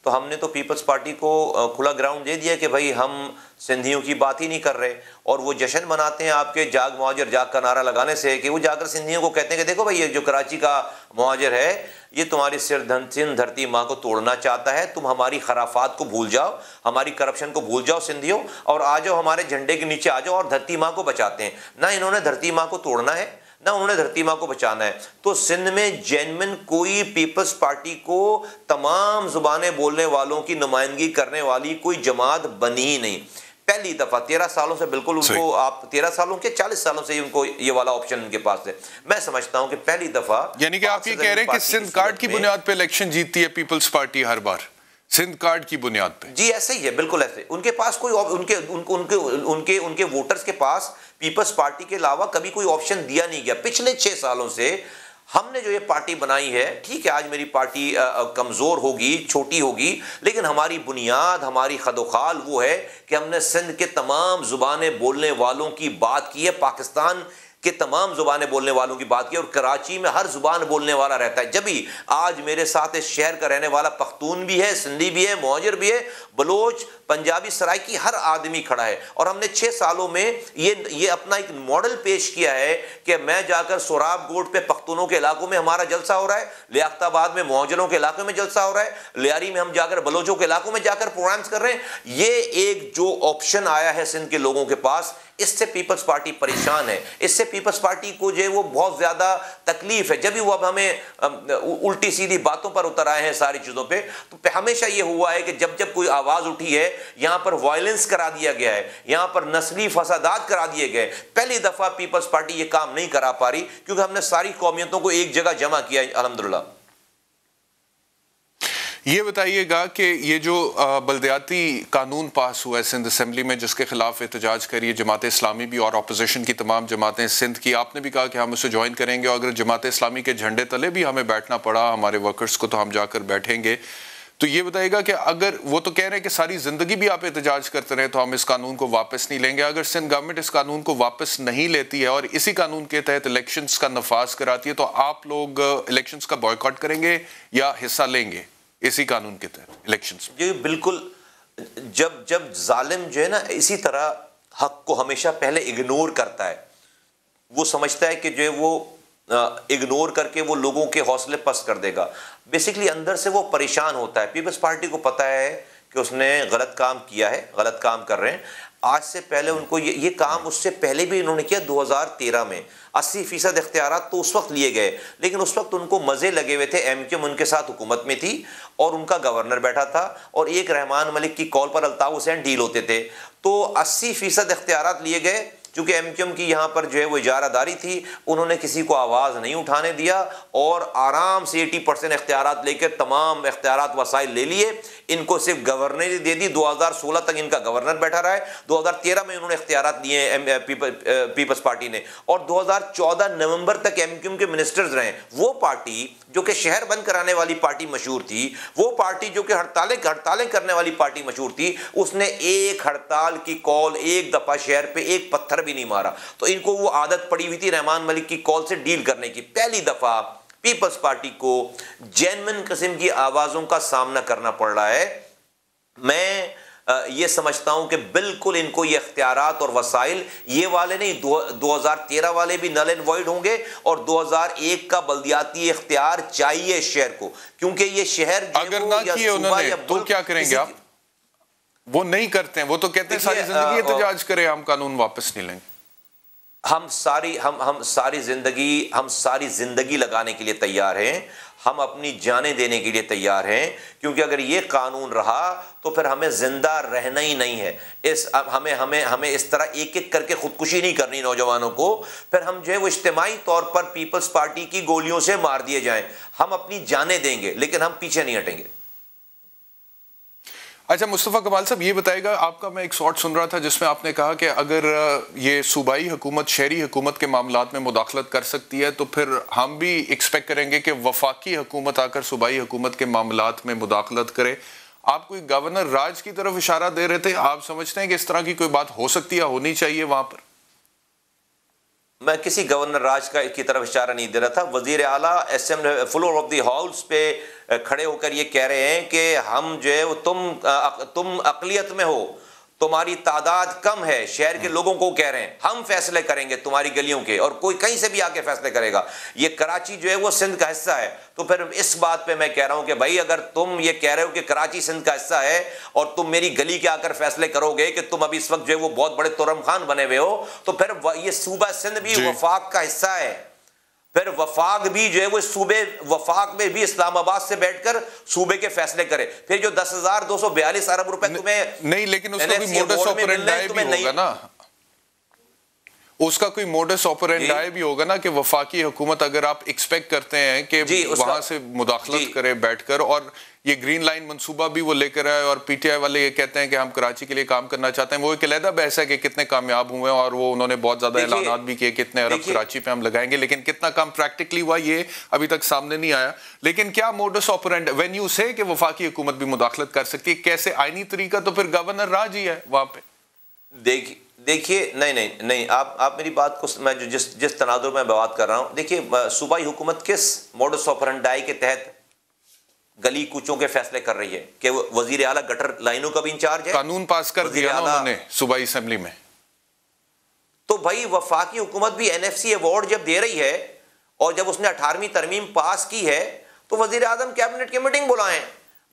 E: तो हमने तो पीपल्स पार्टी को खुला ग्राउंड दे दिया कि भाई हम सिंधियों की बात ही नहीं कर रहे। और वो जश्न मनाते हैं आपके जाग मुहाजिर जाग का नारा लगाने से कि वो जाकर सिंधियों को कहते हैं कि देखो भाई ये जो कराची का मुहाजिर है ये तुम्हारी सिंध धरती माँ को तोड़ना चाहता है, तुम हमारी खराफात को भूल जाओ, हमारी करप्शन को भूल जाओ सिंधियों, और आ जाओ हमारे झंडे के नीचे आ जाओ और धरती माँ को बचाते हैं। ना इन्होंने धरती माँ को तोड़ना है, ना उन्होंने धरती माँ को बचाना है। तो सिंध में जेन्युइन कोई पीपल्स पार्टी को तमाम जुबानें बोलने वालों की नुमाइंदगी करने वाली कोई जमात बनी ही नहीं। पहली दफा 13 सालों से बिल्कुल उनको, आप 13 सालों के 40 सालों से उनको ये वाला ऑप्शन उनके पास है। मैं समझता हूं कि पहली दफा,
A: यानी कि आप ये कह रहे हैं कि सिंध कार्ड की बुनियाद पे इलेक्शन जीतती है पीपल्स पार्टी हर बार, सिंध कार्ड की बुनियाद पे? जी
E: ऐसे ही है, बिल्कुल ऐसे। उनके पास कोई उनके वोटर्स के पास पीपल्स पार्टी के अलावा कभी कोई ऑप्शन दिया नहीं गया। पिछले 6 सालों से हमने जो ये पार्टी बनाई है, ठीक है आज मेरी पार्टी कमज़ोर होगी, छोटी होगी, लेकिन हमारी बुनियाद, हमारी खदोखाल वो है कि हमने सिंध के तमाम ज़ुबानें बोलने वालों की बात की है। पाकिस्तान
D: कि तमाम जुबानें बोलने वालों की बात की और कराची में हर जुबान बोलने वाला रहता है। जब भी आज मेरे साथ इस शहर का रहने वाला पख्तून भी है, सिंधी भी है, मुहाजिर भी है, बलोच, पंजाबी, सराइकी, हर आदमी खड़ा है। और हमने 6 सालों में ये अपना एक मॉडल पेश किया है कि मैं जाकर सोराब गोड पे पख्तूनों के इलाकों में हमारा जलसा हो रहा है, लियाकताबाद में मुहाजिरों के इलाकों में जलसा हो रहा है, लियारी में हम जाकर बलोचों के इलाकों में जाकर प्रोग्राम्स कर रहे हैं। ये एक जो ऑप्शन आया है सिंध के लोगों के पास, इससे पीपल्स पार्टी परेशान है। इससे पीपल्स पार्टी को जो है वो बहुत ज्यादा तकलीफ है। जब भी वो अब हमें उल्टी सीधी बातों पर उतर आए हैं सारी चीजों पे, तो हमेशा ये हुआ है कि जब जब कोई आवाज उठी है, यहां पर वायलेंस करा दिया गया है, यहां पर नस्ली फसादात करा दिए गए। पहली दफा पीपल्स पार्टी ये काम नहीं करा पा रही, क्योंकि हमने सारी कौमियतों को एक जगह जमा किया है अल्हम्दुलिल्लाह।
A: ये बताइएगा कि ये जो बल्दियाती कानून पास हुआ है सिंध असेंबली में, जिसके खिलाफ एहतजाज करिए जमात इस्लामी भी और अपोजिशन की तमाम जमातें सिंध की, आपने भी कहा कि हम उसे ज्वाइन करेंगे, और अगर जमात इस्लामी के झंडे तले भी हमें बैठना पड़ा हमारे वर्कर्स को, तो हम जाकर बैठेंगे। तो ये बताइएगा कि अगर वो तो कह रहे हैं कि सारी जिंदगी भी आप एहतजाज करते रहे तो हम इस कानून को वापस नहीं लेंगे, अगर सिंध गवर्नमेंट इस कानून को वापस नहीं लेती है और इसी कानून के तहत इलेक्शंस का नफाज कराती है, तो आप लोग इलेक्शंस का बॉयकॉट करेंगे या हिस्सा लेंगे इसी कानून के तहत इलेक्शंस?
D: जी बिल्कुल। जब जब जालिम जो है ना इसी तरह हक को हमेशा पहले इग्नोर करता है, वो समझता है कि जो है वो इग्नोर करके वो लोगों के हौसले पस्त कर देगा। बेसिकली अंदर से वो परेशान होता है। पीपल्स पार्टी को पता है कि उसने गलत काम किया है, गलत काम कर रहे हैं। आज से पहले उनको ये काम उससे पहले भी इन्होंने किया 2013 में। 80% इख्तियारात तो उस वक्त लिए गए, लेकिन उस वक्त उनको मज़े लगे हुए थे। एमक्यूएम उनके साथ हुकूमत में थी और उनका गवर्नर बैठा था और एक रहमान मलिक की कॉल पर अल्ताफ हुसैन डील होते थे। तो 80% इख्तियारात लिए गए। चूंकि एमक्यूएम की यहाँ पर जो है वो इजारादारी थी, उन्होंने किसी को आवाज़ नहीं उठाने दिया और आराम से 80% इख्तियारात लेकर तमाम इख्तियारात वसाइल ले लिए। इनको सिर्फ गवर्नर दे दी। 2016 तक इनका गवर्नर बैठा रहा है। 2013 में उन्होंने इख्तियारात दिए पीपल्स पार्टी ने, और 2014 नवंबर तक एमक्यूएम के मिनिस्टर्स रहे। वो पार्टी जो कि शहर बंद कराने वाली पार्टी मशहूर थी, वो पार्टी जो कि हड़तालें करने वाली पार्टी मशहूर थी, उसने एक हड़ताल की कॉल एक दफा शहर पे एक पत्थर भी नहीं मारा। तो इनको वो आदत पड़ी हुई थी रहमान मलिक की कॉल से डील करने की। पहली दफा पीपल्स पार्टी को जेन्युइन किस्म की आवाजों का सामना करना पड़ रहा है। मैं ये समझता हूं कि बिल्कुल इनको ये इख्तियारात और वसाइल ये वाले नहीं, 2013 वाले भी नल एंड वॉइड होंगे और 2001 का बल्दियाती इख्तियार चाहिए शहर को, क्योंकि ये शहर
A: अगर ना किए उन्होंने तो क्या करेंगे आप? वो नहीं करते हैं, वो तो कहते हैं सारी जिंदगी एहतजाज करें, हम कानून वापस नहीं लेंगे।
D: हम सारी जिंदगी लगाने के लिए तैयार हैं, हम अपनी जानें देने के लिए तैयार हैं, क्योंकि अगर ये कानून रहा तो फिर हमें जिंदा रहना ही नहीं है। हमें इस तरह एक एक करके खुदकुशी नहीं करनी नौजवानों को, फिर हम जो है वो इज्तिमाई तौर पर पीपल्स पार्टी की गोलियों से मार दिए जाएं। हम अपनी जानें देंगे लेकिन हम पीछे नहीं हटेंगे।
A: अच्छा मुस्तफ़ा कमाल साहब, ये बताएगा, आपका मैं एक शॉर्ट सुन रहा था जिसमें आपने कहा कि अगर ये सूबाई हुकूमत शहरी हुकूमत के मामलात में मुदाखलत कर सकती है तो फिर हम भी एक्सपेक्ट करेंगे कि वफाकी हुकूमत आकर सूबाई हुकूमत के मामलात में मुदाखलत करे। आप कोई गवर्नर राज की तरफ इशारा दे रहे थे, आप समझते हैं कि इस तरह की कोई बात हो सकती है, होनी चाहिए वहां पर?
D: मैं किसी गवर्नर राज की तरफ इशारा नहीं दे रहा था। वजीर आला assembly floor of the house पे खड़े होकर ये कह रहे हैं कि हम जो है तुम अकलियत में हो, तुम्हारी तादाद कम है। शहर के लोगों को कह रहे हैं हम फैसले करेंगे तुम्हारी गलियों के, और कोई कहीं से भी आके फैसले करेगा। ये कराची जो है वो सिंध का हिस्सा है। तो फिर इस बात पे मैं कह रहा हूं कि भाई अगर तुम ये कह रहे हो कि कराची सिंध का हिस्सा है और तुम मेरी गली के आकर फैसले करोगे कि तुम अभी इस वक्त जो है वो बहुत बड़े तुरम खान बने हुए हो, तो फिर ये सूबा सिंध भी वफाक का हिस्सा है। फिर वफाक भी जो है वो सूबे वफाक में भी इस्लामाबाद से बैठकर सूबे के फैसले करे। फिर जो 10,242 अरब रुपए तुम्हें
A: नहीं, लेकिन उसका भी मोडस ऑपरेंडाई भी होगा ना, उसका कोई मोडस ऑपरेंडाई भी होगा ना कि वफाकी हुकूमत अगर आप एक्सपेक्ट करते हैं कि वहां से मुदाखलत करे बैठकर, और ये ग्रीन लाइन मंसूबा भी वो लेकर आए और पीटीआई वाले ये कहते हैं कि हम कराची के लिए काम करना चाहते हैं। वो एक अलहदा बहस है कि कितने कामयाब हुए और वो उन्होंने बहुत ज्यादा ऐलानात भी किए कितने अरब कराची पे हम लगाएंगे, लेकिन कितना काम प्रैक्टिकली हुआ ये अभी तक सामने नहीं आया। लेकिन क्या मोडस ऑपरेंड व्हेन यू से कि वफाकी हुकूमत भी मुदाखलत कर सकती है, कैसे आईनी तरीका? तो फिर गवर्नर राज ही है वहां पे।
D: देखिए नहीं, आप मेरी बात को, मैं जो जिस तनाजुर में बात कर रहा हूं, देखिए सूबाई हुकूमत किस मोडस ऑपरेंडाई के तहत गली कूचों के फैसले कर रही है कि वजीर आला गटर लाइनों का भी इंचार्ज है,
A: कानून पास कर दिया ना उन्होंने सूबाई असेंबली में।
D: तो भाई वफाकी हुकूमत भी एनएफसी अवार्ड जब दे रही है और जब उसने 18वीं तरमीम पास की है तो वजीर आजम कैबिनेट की मीटिंग बुलाएं,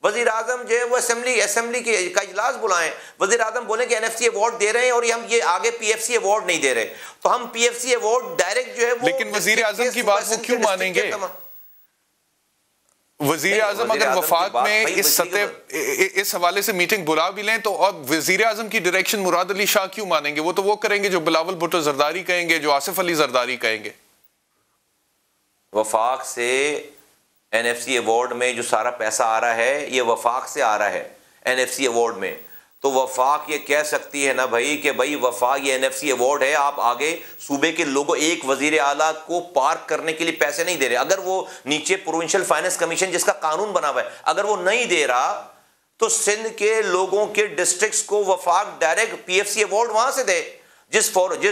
D: वजीर आजम जो है वो असेंबली का इजलास बुलाएं, वजीर आजम बोले कि एनएफसी अवार्ड दे रहे हैं और हम ये आगे पीएफसी अवार्ड नहीं दे रहे, तो हम पीएफसी अवार्ड डायरेक्ट जो है वो,
A: लेकिन वजीर आजम की बात वो क्यों मानेंगे? वजीर आजम अगर वफाक में इस हवाले से मीटिंग बुला भी लें तो अब वजीर आजम की डायरेक्शन मुराद अली शाह क्यों मानेंगे? वो तो वो करेंगे जो बिलावल भुट्टो जरदारी कहेंगे, जो आसिफ अली जरदारी कहेंगे।
D: वफाक से एनएफसी अवार्ड में जो सारा पैसा आ रहा है ये वफाक से आ रहा है एनएफसी अवार्ड में, तो वफाक ये कह सकती है ना भाई कि भाई वफाक ये एनएफसी अवार्ड है, आप आगे सूबे के लोगों, एक वजीर आला को पार्क करने के लिए पैसे नहीं दे रहे, अगर वो नीचे प्रोविंशियल फाइनेंस कमीशन जिसका कानून बना हुआ है अगर वो नहीं दे रहा तो सिंध के लोगों के डिस्ट्रिक्ट्स को वफाक डायरेक्ट पीएफसी अवार्ड वहां से दे, जिस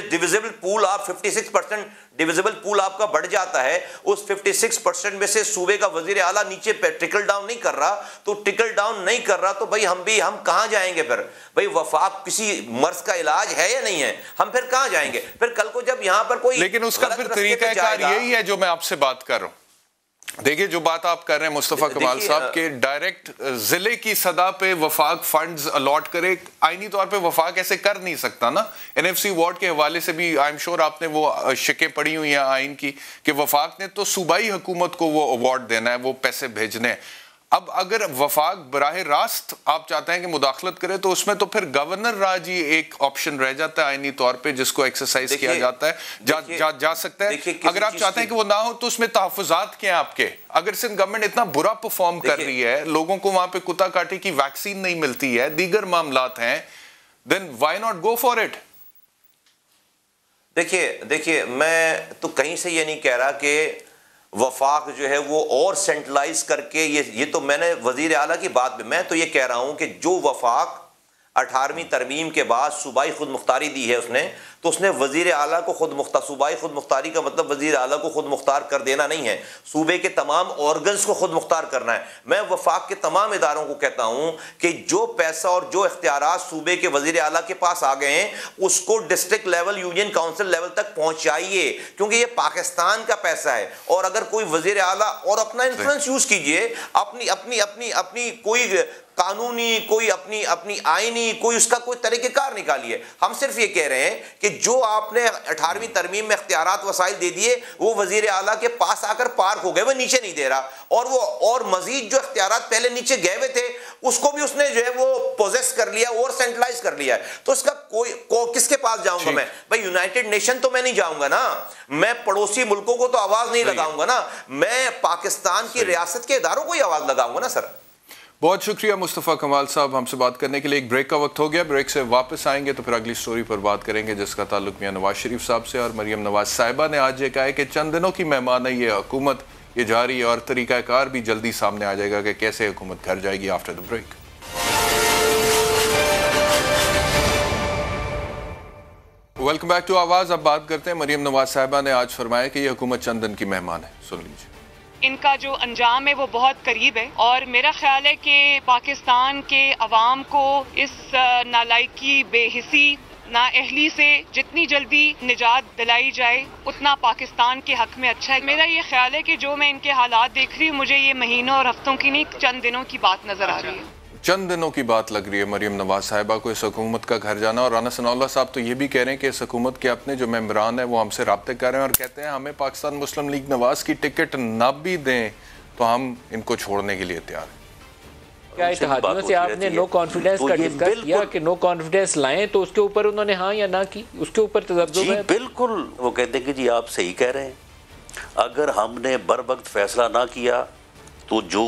D: डिविजिबल पूल आप 56% डिविजिबल पूल आपका बढ़ जाता है, उस 56% में से सूबे का वजीर आला नीचे पे टिकल डाउन नहीं कर रहा, तो टिकल डाउन नहीं कर रहा तो भाई हम कहां जाएंगे फिर? भाई वफाक किसी मर्ज का इलाज है या नहीं है? हम फिर कहां जाएंगे? फिर कल को जब यहां पर कोई,
A: लेकिन उसका फिर तरीकाकार यही है जो मैं आपसे बात कर रहा हूं। देखिए जो बात आप कर रहे हैं मुस्तफा कमाल साहब के, डायरेक्ट जिले की सतह पे वफाक फंड्स अलॉट करे, आईनी तौर पे वफाक ऐसे कर नहीं सकता ना। एनएफसी अवार्ड के हवाले से भी आई एम श्योर आपने वो शिकें पढ़ी हुई हैं आइन की कि वफाक ने तो सूबाई हुकूमत को वो अवार्ड देना है, वो पैसे भेजने हैं। अब अगर वफाक बराह रास्त आप चाहते हैं कि मुदाखलत करे तो उसमें तो फिर गवर्नर राज ही एक ऑप्शन रह जाता है आईनी तौर पे, जिसको एक्सरसाइज किया जाता है, जा सकता है। अगर आप चाहते हैं कि वो ना हो तो उसमें तहफ़्फ़ुज़ात क्या हैं आपके? अगर सिंध गवर्नमेंट इतना बुरा परफॉर्म कर रही है, लोगों को वहां पे कुत्ता काटे की वैक्सीन नहीं मिलती है, दीगर मामलात हैं, then why not go for it?
D: देखिए मैं तो कहीं से ये नहीं कह रहा कि वफाक जो है वो और सेंट्रलाइज करके, ये तो मैंने वजीर आला की बात में, मैं तो ये कह रहा हूं कि जो वफाक 18वीं तरमीम के बाद सूबाई खुद मुख्तारी दी है उसने, तो उसने वजीर आला को खुद मुख्तार, सूबाई खुद मुख्तारी का मतलब वजीर आला को खुद मुख्तार कर देना नहीं है, सूबे के तमाम ऑर्गन्स को खुद मुख्तार करना है। मैं वफाक के तमाम इदारों को कहता हूं कि जो पैसा और जो इख्तियारात सूबे के वजीर आला के पास आ गए हैं उसको district level, union council level तक पहुंचाइए, क्योंकि ये पाकिस्तान का पैसा है। और अगर कोई वजीर आला, और अपना इन्फ्लुएंस यूज कीजिए, अपनी कोई कानूनी, कोई अपनी आईनी, कोई उसका कोई तरीक़ेकार निकालिए। हम सिर्फ ये कह रहे हैं कि जो आपने 18वीं तरमीम में इख्तियारात वसाइल दे दिए वो वजीर आला के पास आकर पार्क हो गए, वो नीचे नहीं दे रहा, और मजीद जो इख्तियारात पहले नीचे गए हुए थे उसको भी उसने जो है वो पोजेस कर लिया और सेंट्रलाइज कर लिया है। तो इसका किसके पास जाऊंगा मैं? भाई यूनाइटेड नेशन तो मैं नहीं जाऊंगा ना, मैं पड़ोसी मुल्कों को तो आवाज नहीं लगाऊंगा ना, मैं पाकिस्तान की रियासत के इदारों को ही आवाज लगाऊंगा ना। सर
A: बहुत शुक्रिया मुस्तफ़ा कमाल साहब हमसे बात करने के लिए। एक ब्रेक का वक्त हो गया, ब्रेक से वापस आएंगे तो फिर अगली स्टोरी पर बात करेंगे जिसका ताल्लुक मियां नवाज शरीफ साहब से। और मरियम नवाज साहिबा ने आज ये कहा है कि चंद दिनों की मेहमान है ये हुकूमत, ये जारी है और तरीक़ाकार भी जल्दी सामने आ जाएगा कि कैसे हुकूमत घर जाएगी। After the break welcome back to Awaz. अब बात करते हैं, मरियम नवाज साहिबा ने आज फरमाया कि ये हुकूमत चंद दिन की मेहमान है, सुन लीजिए।
J: इनका जो अंजाम है वो बहुत करीब है और मेरा ख्याल है कि पाकिस्तान के अवाम को इस नालायकी, बेहिसी, नाअहली से जितनी जल्दी निजात दिलाई जाए उतना पाकिस्तान के हक में अच्छा है। मेरा ये ख्याल है कि जो मैं इनके हालात देख रही हूँ, मुझे ये महीनों और हफ्तों की नहीं, चंद दिनों की बात नजर आ रही है।
A: चंद दिनों की बात लग रही है मरियम नवाज साहिबा को इस हुकूमत का घर जाना। और राना सनाउल्लाह साहब तो ये भी कह रहे हैं कि इस हुकूमत के अपने जो मेंबरान हैं वो हमसे राब्ते कर रहे हैं और कहते हैं हमें पाकिस्तान मुस्लिम लीग नवाज की टिकट न भी दें तो हम इनको छोड़ने के लिए तैयार हैं।
K: क्या इत्तेहादियों से आपने नो कॉन्फिडेंस का डिस्कस किया कि नो कॉन्फिडेंस लाएं, तो उसके ऊपर उन्होंने हाँ या ना की, उसके ऊपर तजब्जुब है?
L: बिल्कुल, वो कहते हैं कि जी आप सही कह रहे हैं, अगर हमने बर वक्त फैसला ना किया तो जो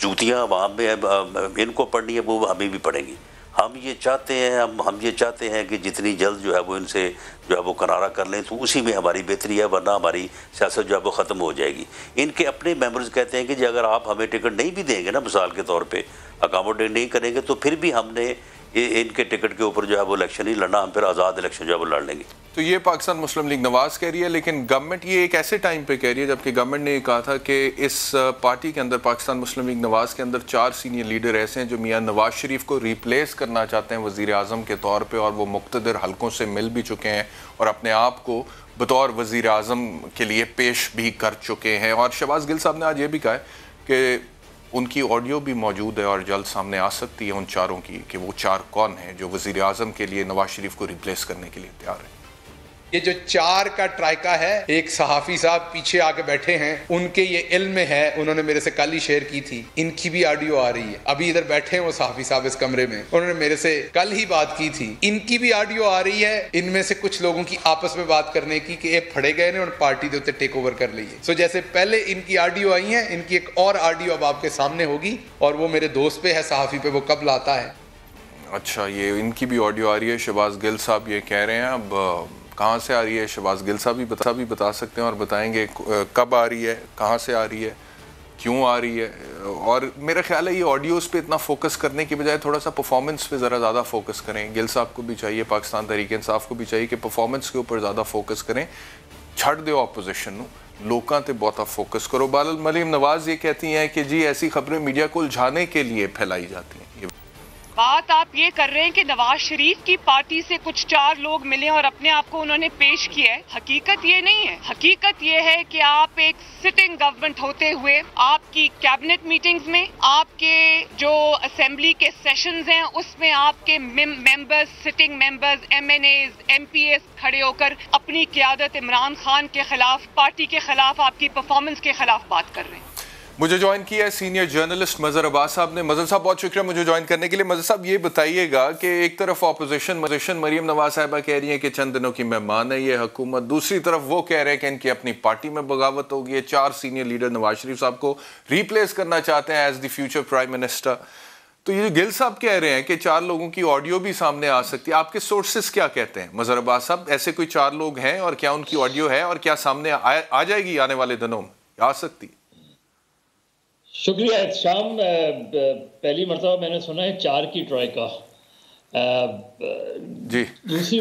L: जूतियाँ वहाँ में इनको पड़नी है वो हमें भी पड़ेंगी। हम ये चाहते हैं कि जितनी जल्द जो है वो इनसे जो है वो करारा कर लें तो उसी में हमारी बेहतरी है, वरना हमारी सियासत जो है वो ख़त्म हो जाएगी। इनके अपने मेंबर्स कहते हैं कि जी अगर आप हमें टिकट नहीं भी देंगे ना, मिसाल के तौर पे अकोमोडेट नहीं करेंगे, तो फिर भी हमने इनके टिकट के ऊपर जो है वो इलेक्शन नहीं लड़ना, हम फिर आज़ाद इलेक्शन जो है वो लड़ लेंगे।
A: तो ये पाकिस्तान मुस्लिम लीग नवाज कह रही है, लेकिन गवर्नमेंट ये एक ऐसे टाइम पे कह रही है जबकि गवर्नमेंट ने कहा था कि इस पार्टी के अंदर, पाकिस्तान मुस्लिम लीग नवाज के अंदर 4 सीनियर लीडर ऐसे हैं जो मियां नवाज शरीफ को रिप्लेस करना चाहते हैं वज़ीर आज़म के तौर पे, और वो मुक़्तदर हलकों से मिल भी चुके हैं और अपने आप को बतौर वज़ीर आज़म के लिए पेश भी कर चुके हैं। और शहबाज गिल साहब ने आज ये भी कहा है कि उनकी ऑडियो भी मौजूद है और जल्द सामने आ सकती है उन चारों की, कि वो 4 कौन हैं जो वज़ीर आज़म के लिए नवाज शरीफ को रिप्लेस करने के लिए तैयार है।
M: ये जो 4 का ट्राइका है, एक सहाफ़ी साहब पीछे आके बैठे हैं, उनके ये इल्म में है, उन्होंने मेरे से कल ही शेयर की थी, इनकी भी ऑडियो आ रही है। अभी इधर बैठे हैं वो सहाफ़ी साहब इस कमरे में, उन्होंने मेरे से कल ही बात की थी, इनकी भी ऑडियो आ रही है। इनमें से कुछ लोगों की आपस में बात करने की कि ये फड़े गए ने और पार्टी के उत्ते टेक ओवर कर ली है। सो जैसे पहले इनकी ऑडियो आई है, इनकी एक और ऑडियो अब आपके सामने होगी और वो मेरे दोस्त पे है, सहाफ़ी पे, वो कब लाता है।
A: अच्छा, ये इनकी भी ऑडियो आ रही है। शहबाज गिल साहब ये कह रहे हैं, अब कहाँ से आ रही है शहबाज गिल साहब भी बता सकते हैं और बताएंगे कब आ रही है, कहाँ से आ रही है, क्यों आ रही है। और मेरा ख्याल है ये ऑडियोज़ पे इतना फोकस करने की बजाय थोड़ा सा परफॉर्मेंस पे ज़रा ज़्यादा फोकस करें। गिल साहब को भी चाहिए, पाकिस्तान तहरीक इंसाफ को भी चाहिए कि परफॉर्मेंस के ऊपर ज़्यादा फोकस करें, छड़ दो ऑपोजिशन नू, लोगों ते बहुत फोकस करो। बादल मरीम नवाज ये कहती हैं कि जी ऐसी खबरें मीडिया को उलझाने के लिए फैलाई जाती हैं।
J: बात आप ये कर रहे हैं कि नवाज शरीफ की पार्टी से कुछ 4 लोग मिले और अपने आप को उन्होंने पेश किया है। हकीकत ये नहीं है। हकीकत ये है कि आप एक सिटिंग गवर्नमेंट होते हुए आपकी कैबिनेट मीटिंग्स में, आपके जो असेंबली के सेशंस हैं उसमें आपके members, sitting members, MNAs, MPAs खड़े होकर अपनी क़यादत इमरान खान के खिलाफ, पार्टी के खिलाफ, आपकी परफॉर्मेंस के खिलाफ बात कर रहे हैं।
A: मुझे ज्वाइन किया है सीनियर जर्नलिस्ट मजहर अब्बास साहब ने। मजहर साहब बहुत शुक्रिया मुझे ज्वाइन करने के लिए। मजहर साहब ये बताइएगा कि एक तरफ ऑपोजिशन मरीम नवाज साहिबा कह रही हैं कि चंद दिनों की मेहमान है ये हुकूमत, दूसरी तरफ वो कह रहे हैं कि इनकी अपनी पार्टी में बगावत होगी है, 4 सीनियर लीडर नवाज शरीफ साहब को रिप्लेस करना चाहते हैं as the future prime minister. तो ये गिल साहब कह रहे हैं कि 4 लोगों की ऑडियो भी सामने आ सकती है। आपके सोर्सेस क्या कहते हैं मजहर अब्बास साहब, ऐसे कोई 4 लोग हैं और क्या उनकी ऑडियो है और क्या सामने आ जाएगी आने वाले दिनों में, आ सकती?
N: शुक्रिया शाम, पहली मरतबा मैंने सुना है 4 की ट्राइका।
A: जी
N: दूसरी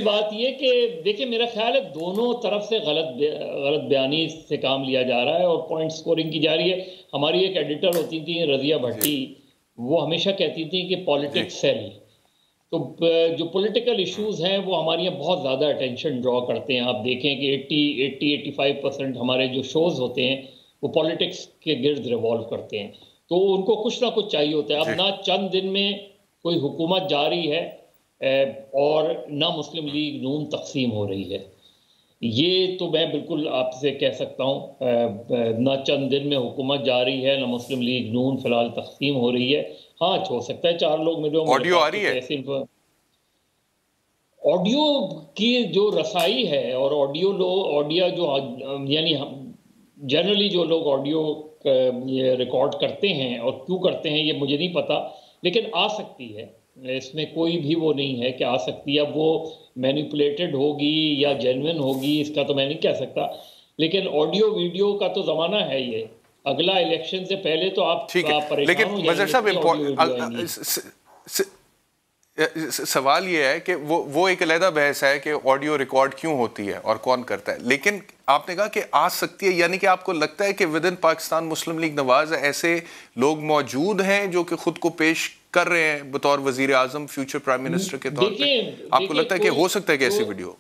N: बात ये कि देखिए मेरा ख्याल है दोनों तरफ से गलत बयानी से काम लिया जा रहा है और पॉइंट स्कोरिंग की जा रही है। हमारी एक एडिटर होती थी रजिया भट्टी, वो हमेशा कहती थी कि पॉलिटिक्स सेल, तो जो पॉलिटिकल इश्यूज़ हैं वो हमारे यहाँ बहुत ज़्यादा अटेंशन ड्रॉ करते हैं। आप देखें कि 80-85% हमारे जो शोज़ होते हैं वो पॉलिटिक्स के गिर्द रिवॉल्व करते हैं, तो उनको कुछ ना कुछ चाहिए होता है। अब ना चंद दिन में कोई हुकूमत जा रही है और ना मुस्लिम लीग नून तकसीम हो रही है, ये तो मैं बिल्कुल आपसे कह सकता हूँ। ना चंद दिन में हुकूमत जा रही है, ना मुस्लिम लीग नून फिलहाल तकसीम हो रही है। हाँ, हो सकता है 4 लोग मेरे
A: ऑडियो आ रही है,
N: ऑडियो की जो रसाई है और ऑडियो जो यानी जनरली जो लोग ऑडियो रिकॉर्ड करते हैं और क्यों करते हैं ये मुझे नहीं पता, लेकिन आ सकती है, इसमें कोई भी वो नहीं है कि आ सकती है। अब वो मैनिपुलेटेड होगी या जेन्युइन होगी इसका तो मैं नहीं कह सकता, लेकिन ऑडियो वीडियो का तो ज़माना है ये। अगला इलेक्शन से पहले तो आप परेशान, लेकिन
A: मजहर साहब सवाल ये है कि वो एक अलग बहस है कि ऑडियो रिकॉर्ड क्यों होती है और कौन करता है, लेकिन आपने कहा कि आ सकती है, यानी कि आपको लगता है कि with in Pakistan Muslim league Nawaz ऐसे लोग मौजूद हैं जो कि खुद को पेश कर रहे हैं बतौर वजीर आजम, फ्यूचर प्राइम मिनिस्टर के तौर पे? आपको लगता है कि हो सकता है कि ऐसी वीडियो?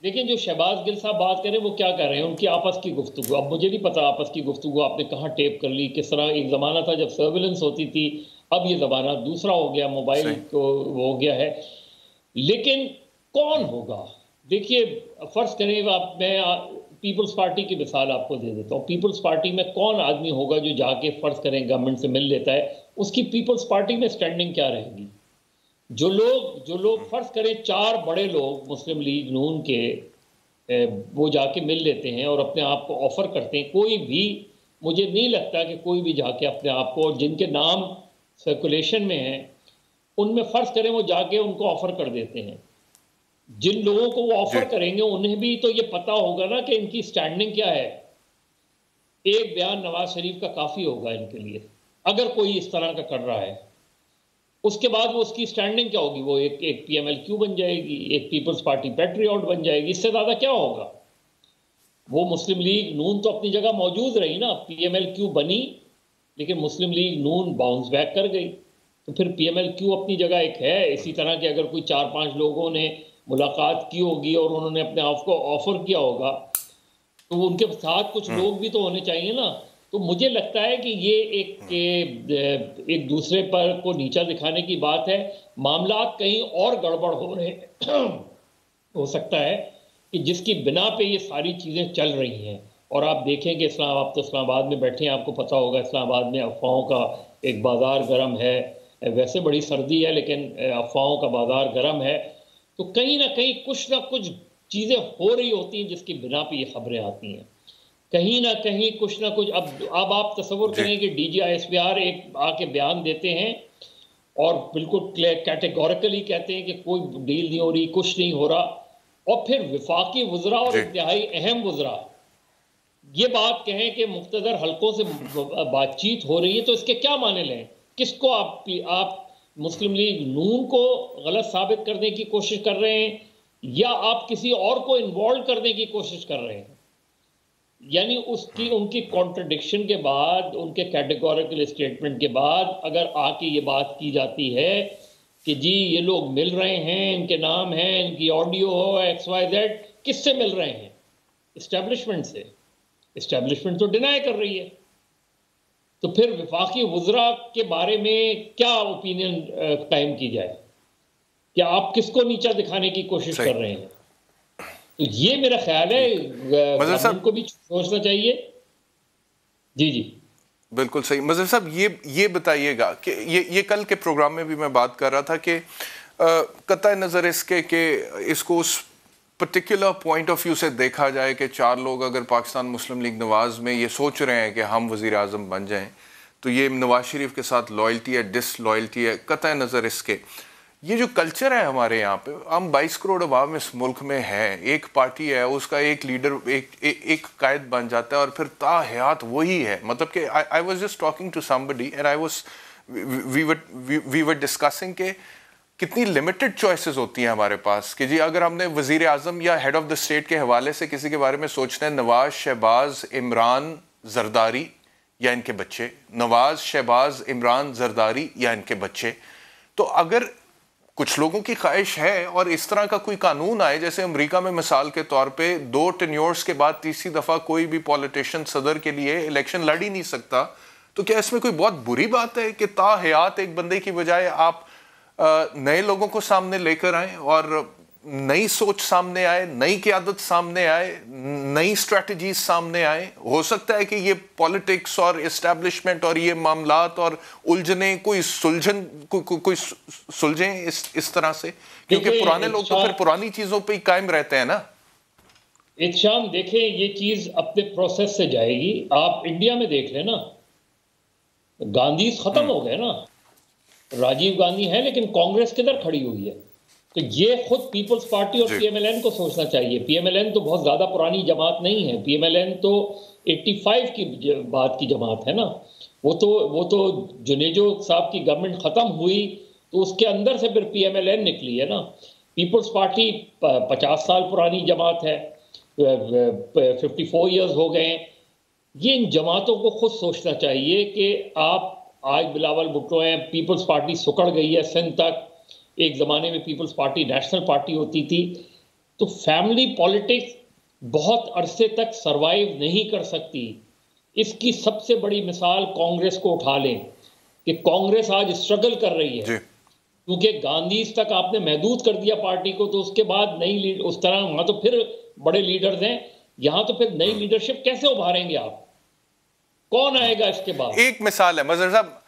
N: देखिए जो शहबाज गिल साहब बात करें वो क्या कर रहे हैं, उनकी आपस की गुफ्तगू, अब मुझे नहीं पता आपस की गुफ्तगू आपने कहाँ टेप कर ली, किस तरह। एक ज़माना था जब सर्विलेंस होती थी, अब ये ज़माना दूसरा हो गया, मोबाइल को हो गया है। लेकिन कौन होगा, देखिए फ़र्ज़ करें मैं पीपल्स पार्टी की मिसाल आपको दे देता हूँ। पीपल्स पार्टी में कौन आदमी होगा जो जाके फ़र्ज़ करें गवर्नमेंट से मिल लेता है, उसकी पीपल्स पार्टी में स्टैंडिंग क्या रहेगी? जो लोग फ़र्ज़ करें 4 बड़े लोग मुस्लिम लीग नून के वो जाके मिल लेते हैं और अपने आप को ऑफ़र करते हैं, कोई भी मुझे नहीं लगता कि कोई भी जाके अपने आप को, जिनके नाम सर्कुलेशन में हैं उनमें फ़र्ज़ करें वो जाके उनको ऑफ़र कर देते हैं। जिन लोगों को वो ऑफ़र करेंगे उन्हें भी तो ये पता होगा ना कि इनकी स्टैंडिंग क्या है। एक बयान नवाज शरीफ का काफ़ी होगा इनके लिए, अगर कोई इस तरह का कर रहा है, उसके बाद वो उसकी स्टैंडिंग क्या होगी? वो एक PMLQ बन जाएगी, एक पीपल्स पार्टी पैट्रियट बन जाएगी, इससे ज़्यादा क्या होगा? वो मुस्लिम लीग नून तो अपनी जगह मौजूद रही ना, PMLQ बनी लेकिन मुस्लिम लीग नून बाउंस बैक कर गई, तो फिर PMLQ अपनी जगह एक है। इसी तरह के अगर कोई 4-5 लोगों ने मुलाकात की होगी और उन्होंने अपने आप को ऑफर किया होगा, तो उनके साथ कुछ लोग भी तो होने चाहिए ना। तो मुझे लगता है कि ये एक दूसरे पर को नीचा दिखाने की बात है। मामला कहीं और गड़बड़ हो रहे हैं हो सकता है कि जिसकी बिना पे ये सारी चीज़ें चल रही हैं। और आप देखें कि आप तो इस्लामाबाद में बैठे हैं, आपको पता होगा इस्लामाबाद में अफवाहों का एक बाज़ार गर्म है। वैसे बड़ी सर्दी है लेकिन अफवाहों का बाज़ार गर्म है। तो कहीं ना कहीं कुछ ना कुछ चीज़ें हो रही होती हैं जिसकी बिना पे ये खबरें आती हैं। कहीं ना कहीं कुछ ना कुछ। अब आप तसव्वुर करें कि DGISPR एक आके बयान देते हैं और बिल्कुल कैटेगोरिकली कहते हैं कि कोई डील नहीं हो रही, कुछ नहीं हो रहा, और फिर विफाकी वज़रा और इंतहाई अहम वज़रा ये बात कहें कि मुख्तदर हलकों से बातचीत हो रही है, तो इसके क्या माने लें? किसको आप मुस्लिम लीग नून को गलत साबित करने की कोशिश कर रहे हैं या आप किसी और को इन्वॉल्व करने की कोशिश कर रहे हैं? यानी उनकी कॉन्ट्रडिक्शन के बाद, उनके कैटेगोरिकल स्टेटमेंट के बाद अगर आके ये बात की जाती है कि जी ये लोग मिल रहे हैं, इनके नाम हैं, इनकी ऑडियो हो XYZ, किससे मिल रहे हैं? इस्टेब्लिशमेंट से। इस्टेब्लिशमेंट तो डिनाई कर रही है। तो फिर वफाकी वज़रा के बारे में क्या ओपिनियन कायम की जाए? क्या आप किसको नीचा दिखाने की कोशिश कर रहे हैं? तो ये मेरा ख्याल है उनको भी सोचना चाहिए। जी जी
A: बिल्कुल सही। मज़हर साहब ये बताइएगा कि ये कल के प्रोग्राम में भी मैं बात कर रहा था कि कतई नज़र इसके कि इसको उस पर्टिकुलर पॉइंट ऑफ व्यू से देखा जाए कि 4 लोग अगर पाकिस्तान मुस्लिम लीग नवाज़ में ये सोच रहे हैं कि हम वज़ीर आज़म बन जाएं, तो ये नवाज शरीफ के साथ लॉयल्टी है, डिसलॉयल्टी है। कतई नज़र इसके ये जो कल्चर है हमारे यहाँ पे, हम 22 करोड़ अवाम इस मुल्क में है, एक पार्टी है, उसका एक लीडर एक कायद बन जाता है और फिर ताहयात वही है। मतलब कि I was just talking to somebody and we were discussing के कितनी लिमिटेड चॉइसेस होती हैं हमारे पास कि जी अगर हमने वज़ीर आज़म या हेड ऑफ द स्टेट के हवाले से किसी के बारे में सोचना है, नवाज, शहबाज, इमरान, जरदारी या इनके बच्चे, नवाज, शहबाज, इमरान, जरदारी या इनके बच्चे, तो अगर कुछ लोगों की ख्वाहिश है और इस तरह का कोई कानून आए, जैसे अमेरिका में मिसाल के तौर पे 2 टेन्योर्स के बाद तीसरी दफ़ा कोई भी पॉलिटिशियन सदर के लिए इलेक्शन लड़ ही नहीं सकता, तो क्या इसमें कोई बहुत बुरी बात है कि ताहयात एक बंदे की बजाय आप नए लोगों को सामने लेकर आए और नई सोच सामने आए, नई क़यादत सामने आए, नई स्ट्रैटेजीज सामने आए? हो सकता है कि ये पॉलिटिक्स और इस्टेब्लिशमेंट और ये मामलात और उलझने कोई सुलझें इस तरह से, क्योंकि पुराने लोग तो फिर पुरानी चीजों पे ही कायम रहते हैं ना।
N: इत्शाम देखें, ये चीज अपने प्रोसेस से जाएगी। आप इंडिया में देख लें ना, गांधी खत्म हो गए ना, राजीव गांधी है लेकिन कांग्रेस किधर खड़ी हुई है? तो ये खुद पीपल्स पार्टी और PMLN को सोचना चाहिए। PMLN तो बहुत ज्यादा पुरानी जमात नहीं है, PMLN तो 85 की बात की जमात है ना। वो तो जुनेजो साहब की गवर्नमेंट खत्म हुई तो उसके अंदर से फिर PMLN निकली है ना। पीपल्स पार्टी 50 साल पुरानी जमात है, 54 ईयर्स हो गए। ये इन जमातों को खुद सोचना चाहिए कि आप आज बिलावल भुट्टो हैं, पीपल्स पार्टी सुकड़ गई है सिंध तक, एक ज़माने में पीपल्स पार्टी नेशनल पार्टी होती थी। तो फैमिली पॉलिटिक्स बहुत अरसे तक सरवाइव नहीं कर सकती। इसकी सबसे बड़ी मिसाल कांग्रेस को उठा लें कि कांग्रेस आज स्ट्रगल कर रही है क्योंकि गांधी तक आपने महदूद कर दिया पार्टी को, तो उसके बाद नई उस तरह वहां तो फिर बड़े लीडर्स हैं, यहां तो फिर नई लीडरशिप कैसे उभारेंगे आप? कौन आएगा इसके बाद?
A: एक मिसाल है मजहर साहब,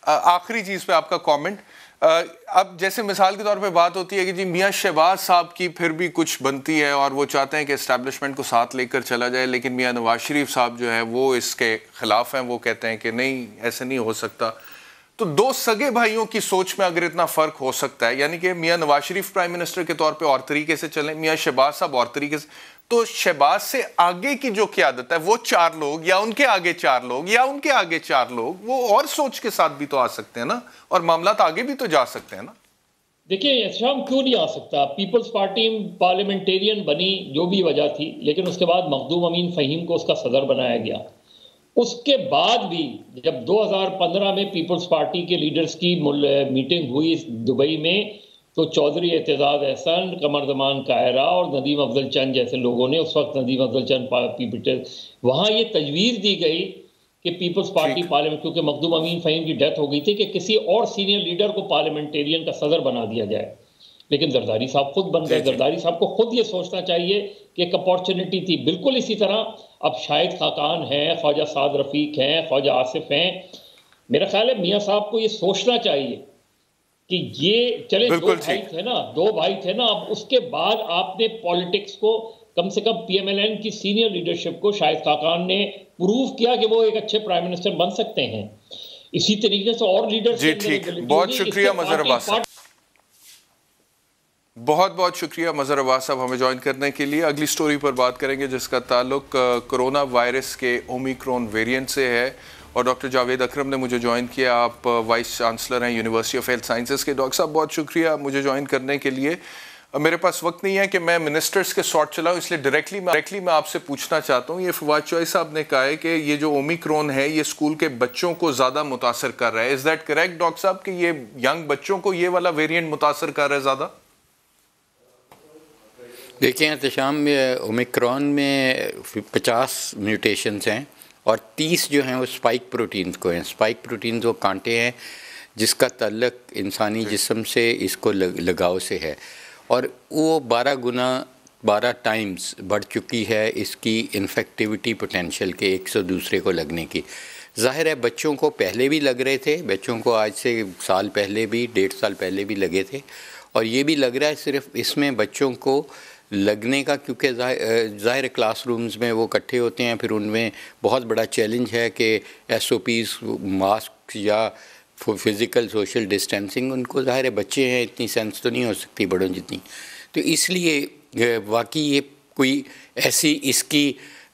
A: आखिरी चीज पे आपका कमेंट। अब जैसे मिसाल के तौर पे बात होती है कि जी मियां शहबाज साहब की फिर भी कुछ बनती है और वो चाहते हैं कि एस्टैब्लिशमेंट को साथ लेकर चला जाए, लेकिन मियां नवाज शरीफ साहब जो है वो इसके खिलाफ हैं। वो कहते हैं कि नहीं, ऐसे नहीं हो सकता। तो 2 सगे भाइयों की सोच में अगर इतना फर्क हो सकता है, यानी कि मियां नवाज शरीफ प्राइम मिनिस्टर के तौर पे और तरीके से चलें, मियां शहबाज साहब और तरीके से, तो शहबाज से आगे की जो क़यादत है वो 4 लोग या उनके आगे 4 लोग या उनके आगे 4 लोग, वो और सोच के साथ भी तो आ सकते हैं ना, और मामला आगे भी तो जा सकते हैं ना।
N: देखिए एहतशाम क्यों नहीं आ सकता? पीपल्स पार्टी पार्लियामेंटेरियन बनी, जो भी वजह थी, लेकिन उसके बाद मखदूम अमीन फ़हीम को उसका सदर बनाया गया। उसके बाद भी जब 2015 में पीपल्स पार्टी के लीडर्स की मीटिंग हुई दुबई में, तो चौधरी एतजाज एहसन, कमर जमान कायरा और नदीम अफजल चंद जैसे लोगों ने, उस वक्त नदीम अफजल चंद वहाँ ये तजवीज़ दी गई कि पीपल्स पार्टी पार्लियामेंट, क्योंकि मखदूम अमीन फ़हीम की डेथ हो गई थी, कि किसी और सीनियर लीडर को पार्लियामेंटेरियन का सदर बना दिया जाए। लेकिन जरदारी साहब खुद बन गए। जरदारी साहब को खुद ये सोचना चाहिए कि एक अपॉर्चुनिटी थी। बिल्कुल इसी तरह अब शाहिद खाकान हैं, ख्वाजा साद रफ़ीक हैं, ख्वाजा आसिफ हैं। मेरा ख्याल है मियाँ साहब को ये सोचना चाहिए कि ये चले दो भाई थे ना, अब उसके बाद आपने पॉलिटिक्स को कम से कम PMLN की सीनियर लीडरशिप को शाहिद खाकान ने प्रूव किया कि वो एक अच्छे प्राइम मिनिस्टर बन सकते हैं। इसी तरीके से और लीडर।
A: जी ठीक, बहुत शुक्रिया मजहर अब्बास साहब, बहुत बहुत शुक्रिया मजहर अब्बास साहब हमें ज्वाइन करने के लिए। अगली स्टोरी पर बात करेंगे जिसका ताल्लुक कोरोना वायरस के ओमिक्रॉन वेरिएंट से है, और डॉक्टर जावेद अकरम ने मुझे ज्वाइन किया। आप वाइस चांसलर हैं यूनिवर्सिटी ऑफ हेल्थ साइंसेज के। डॉक्टर साहब बहुत शुक्रिया मुझे ज्वाइन करने के लिए। मेरे पास वक्त नहीं है कि मैं मिनिस्टर्स के शॉर्ट चलाऊं, इसलिए डायरेक्टली मैं आपसे पूछना चाहता हूं। ये फवाद चौधरी साहब ने कहा है कि ये जो ओमिक्रॉन है ये स्कूल के बच्चों को ज़्यादा मुतासर कर रहा है। इज़ दैट करेक्ट डॉक्टर साहब कि ये यंग बच्चों को ये वाला वेरिएंट मुतासर कर रहा है ज़्यादा?
O: देखिए एहतशाम में ओमिक्रॉन में 50 म्यूटेशंस हैं और 30 जो हैं वो स्पाइक प्रोटीन्स को हैं। स्पाइक प्रोटीन्स वो कांटे हैं जिसका तल्लक इंसानी जिस्म से इसको लगाव से है, और वो 12 टाइम्स बढ़ चुकी है इसकी इन्फेक्टिविटी पोटेंशियल के 100 दूसरे को लगने की। ज़ाहिर है बच्चों को पहले भी लग रहे थे, बच्चों को आज से साल पहले भी 1.5 साल पहले भी लगे थे, और ये भी लग रहा है सिर्फ इसमें बच्चों को लगने का, क्योंकि ज़ाहिर क्लासरूम्स में वो इकट्ठे होते हैं, फिर उनमें बहुत बड़ा चैलेंज है कि SOPs, मास्क या फिज़िकल सोशल डिस्टेंसिंग, उनको ज़ाहिर है बच्चे हैं, इतनी सेंस तो नहीं हो सकती बड़ों जितनी। तो इसलिए वाकई ये कोई ऐसी इसकी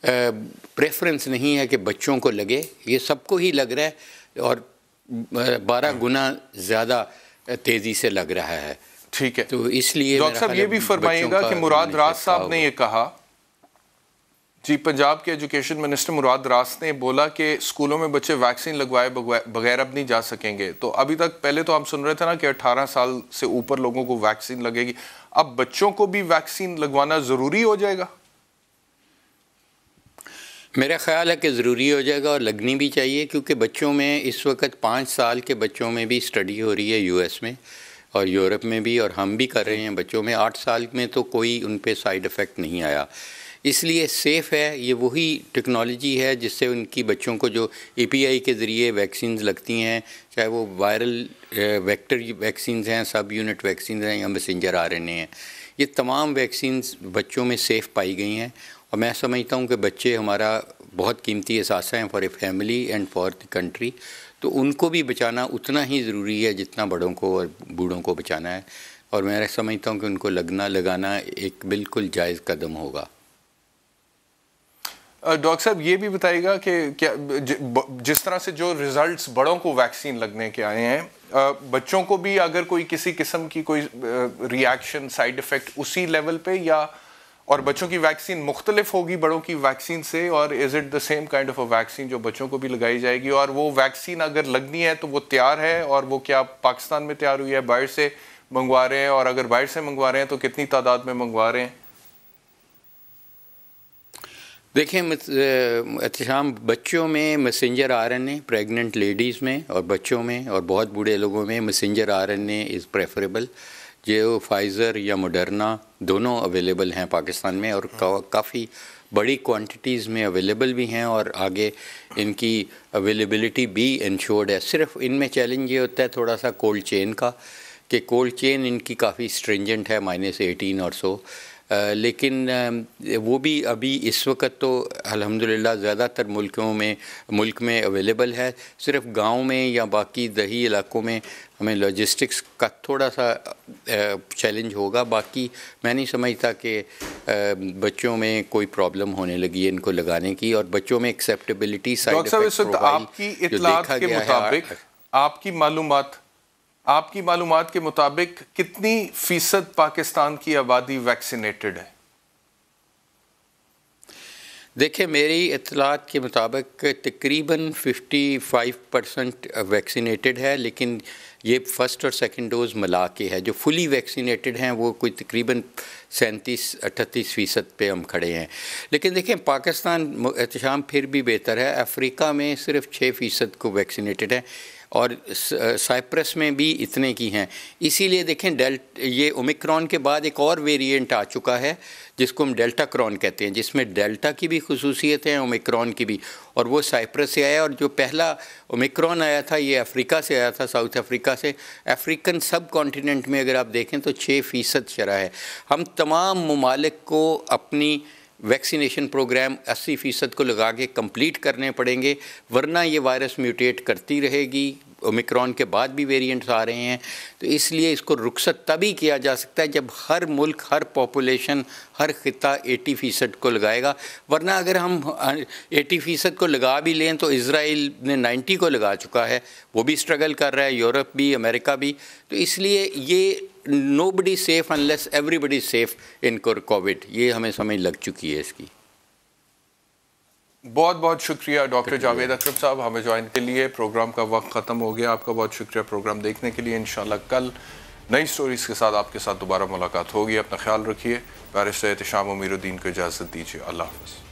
O: प्रेफरेंस नहीं है कि बच्चों को लगे, ये सबको ही लग रहा है, और 12 गुना ज़्यादा तेज़ी से लग रहा है।
A: ठीक है,
O: तो इसलिए
A: डॉक्टर साहब ये भी फरमाइएगा कि मुराद रास साहब ने ये कहा, जी पंजाब के एजुकेशन मिनिस्टर मुराद रास ने बोला कि स्कूलों में बच्चे वैक्सीन लगवाए बगैर अब नहीं जा सकेंगे। तो अभी तक पहले तो हम सुन रहे थे ना कि 18 साल से ऊपर लोगों को वैक्सीन लगेगी, अब बच्चों को भी वैक्सीन लगवाना ज़रूरी हो जाएगा?
O: मेरा ख्याल है कि ज़रूरी हो जाएगा और लगनी भी चाहिए, क्योंकि बच्चों में इस वक्त 5 साल के बच्चों में भी स्टडी हो रही है US में और यूरोप में भी, और हम भी कर रहे हैं बच्चों में। 8 साल में तो कोई उन पे साइड इफ़ेक्ट नहीं आया, इसलिए सेफ़ है। ये वही टेक्नोलॉजी है जिससे उनकी बच्चों को जो API के ज़रिए वैक्सीन लगती हैं, चाहे वो वायरल वेक्टर वैक्सीन हैं, सब यूनिट वैक्सीन हैं या मैसेंजर RNA हैं, ये तमाम वैक्सीन बच्चों में सेफ़ पाई गई हैं। और मैं समझता हूँ कि बच्चे हमारा बहुत कीमती असासा हैं for a family and for the country, तो उनको भी बचाना उतना ही ज़रूरी है जितना बड़ों को और बूढ़ों को बचाना है। और मैं समझता हूँ कि उनको लगाना एक बिल्कुल जायज़ कदम होगा।
A: डॉक्टर साहब ये भी बताइएगा कि क्या जिस तरह से जो रिजल्ट्स बड़ों को वैक्सीन लगने के आए हैं, बच्चों को भी अगर कोई किसी किस्म की कोई रिएक्शन साइड इफ़ेक्ट उसी लेवल पे, या और बच्चों की वैक्सीन मुख्तलिफ होगी बड़ों की वैक्सीन से, और is it the same kind of a vaccine जो बच्चों को भी लगाई जाएगी? और वो वैक्सीन अगर लगनी है तो वो तैयार है, और वो क्या पाकिस्तान में तैयार हुई है, बाहर से मंगवा रहे हैं, और अगर बाहर से मंगवा रहे हैं तो कितनी तादाद में मंगवा रहे हैं?
O: देखिए एहतशाम, बच्चों में मैसेंजर RNA, प्रेग्नेंट लेडीज़ में और बच्चों में और बहुत बूढ़े लोगों में मैसेंजर RNA इज़ प्रेफरेबल। जो फाइज़र या मॉडर्ना दोनों अवेलेबल हैं पाकिस्तान में, और काफ़ी बड़ी क्वांटिटीज़ में अवेलेबल भी हैं, और आगे इनकी अवेलेबिलिटी भी इंश्योर्ड है। सिर्फ इनमें चैलेंज ये होता है थोड़ा सा कोल्ड चेन का, कि कोल्ड चेन इनकी काफ़ी स्ट्रिंजेंट है, -18 और सो। लेकिन वो भी अभी इस वक्त तो अल्हम्दुलिल्लाह ज़्यादातर मुल्क में अवेलेबल है। सिर्फ गांव में या बाकी दही इलाकों में हमें लॉजिस्टिक्स का थोड़ा सा चैलेंज होगा। बाकी मैं नहीं समझता कि बच्चों में कोई प्रॉब्लम होने लगी है इनको लगाने की, और बच्चों में एक्सेप्टेबिलिटी साइड इफेक्ट
A: आपकी इत्तलात के मुताबिक, आपकी मालूमात के मुताबिक कितनी फीसद पाकिस्तान की आबादी वैक्सीनेटेड है?
O: देखिए, मेरी इत्तलात के मुताबिक तकरीबन 55% वैक्सीनेटेड है, लेकिन ये फ़र्स्ट और सेकंड डोज़ मिला के है। जो फुली वैक्सीनेटेड हैं वो कोई तकरीबन 37-38% पे हम खड़े हैं। लेकिन देखें, पाकिस्तान एहतशाम फिर भी बेहतर है। अफ्रीका में सिर्फ 6% को वैक्सीनेटेड है और साइप्रस में भी इतने की हैं। इसीलिए देखें, ये ओमिक्रॉन के बाद एक और वेरिएंट आ चुका है जिसको हम डेल्टा क्रॉन कहते हैं, जिसमें डेल्टा की भी खुसूसियत है, ओमिक्रॉन की भी, और वो साइप्रस से आया। और जो पहला ओमिक्रॉन आया था ये अफ्रीका से आया था, साउथ अफ्रीका से। अफ्रीकन सब कॉन्टिनेंट में अगर आप देखें तो 6% शरह है। हम तमाम ममालिक को अपनी वैक्सीनेशन प्रोग्राम 80% को लगा के कंप्लीट करने पड़ेंगे, वरना ये वायरस म्यूटेट करती रहेगी। ओमिक्रॉन के बाद भी वेरिएंट्स आ रहे हैं, तो इसलिए इसको रुखसत तभी किया जा सकता है जब हर मुल्क, हर पॉपुलेशन, हर खिता 80% को लगाएगा। वरना अगर हम 80% को लगा भी लें तो इज़राइल ने 90 को लगा चुका है, वो भी स्ट्रगल कर रहा है, यूरोप भी, अमेरिका भी। तो इसलिए ये nobody safe unless everybody safe in Covid, ये हमें समझ लग चुकी है इसकी।
A: बहुत बहुत शुक्रिया डॉक्टर जावेद अकरम साहब, हमें ज्वाइन के लिए। प्रोग्राम का वक्त ख़त्म हो गया। आपका बहुत शुक्रिया प्रोग्राम देखने के लिए। इंशाल्लाह कल नई स्टोरीज़ के साथ आपके साथ दोबारा मुलाकात होगी। अपना ख्याल रखिए। बैरिस्टर एहतशाम उमीरुद्दीन को इजाज़त दीजिए। अल्लाह हाफ़िज़।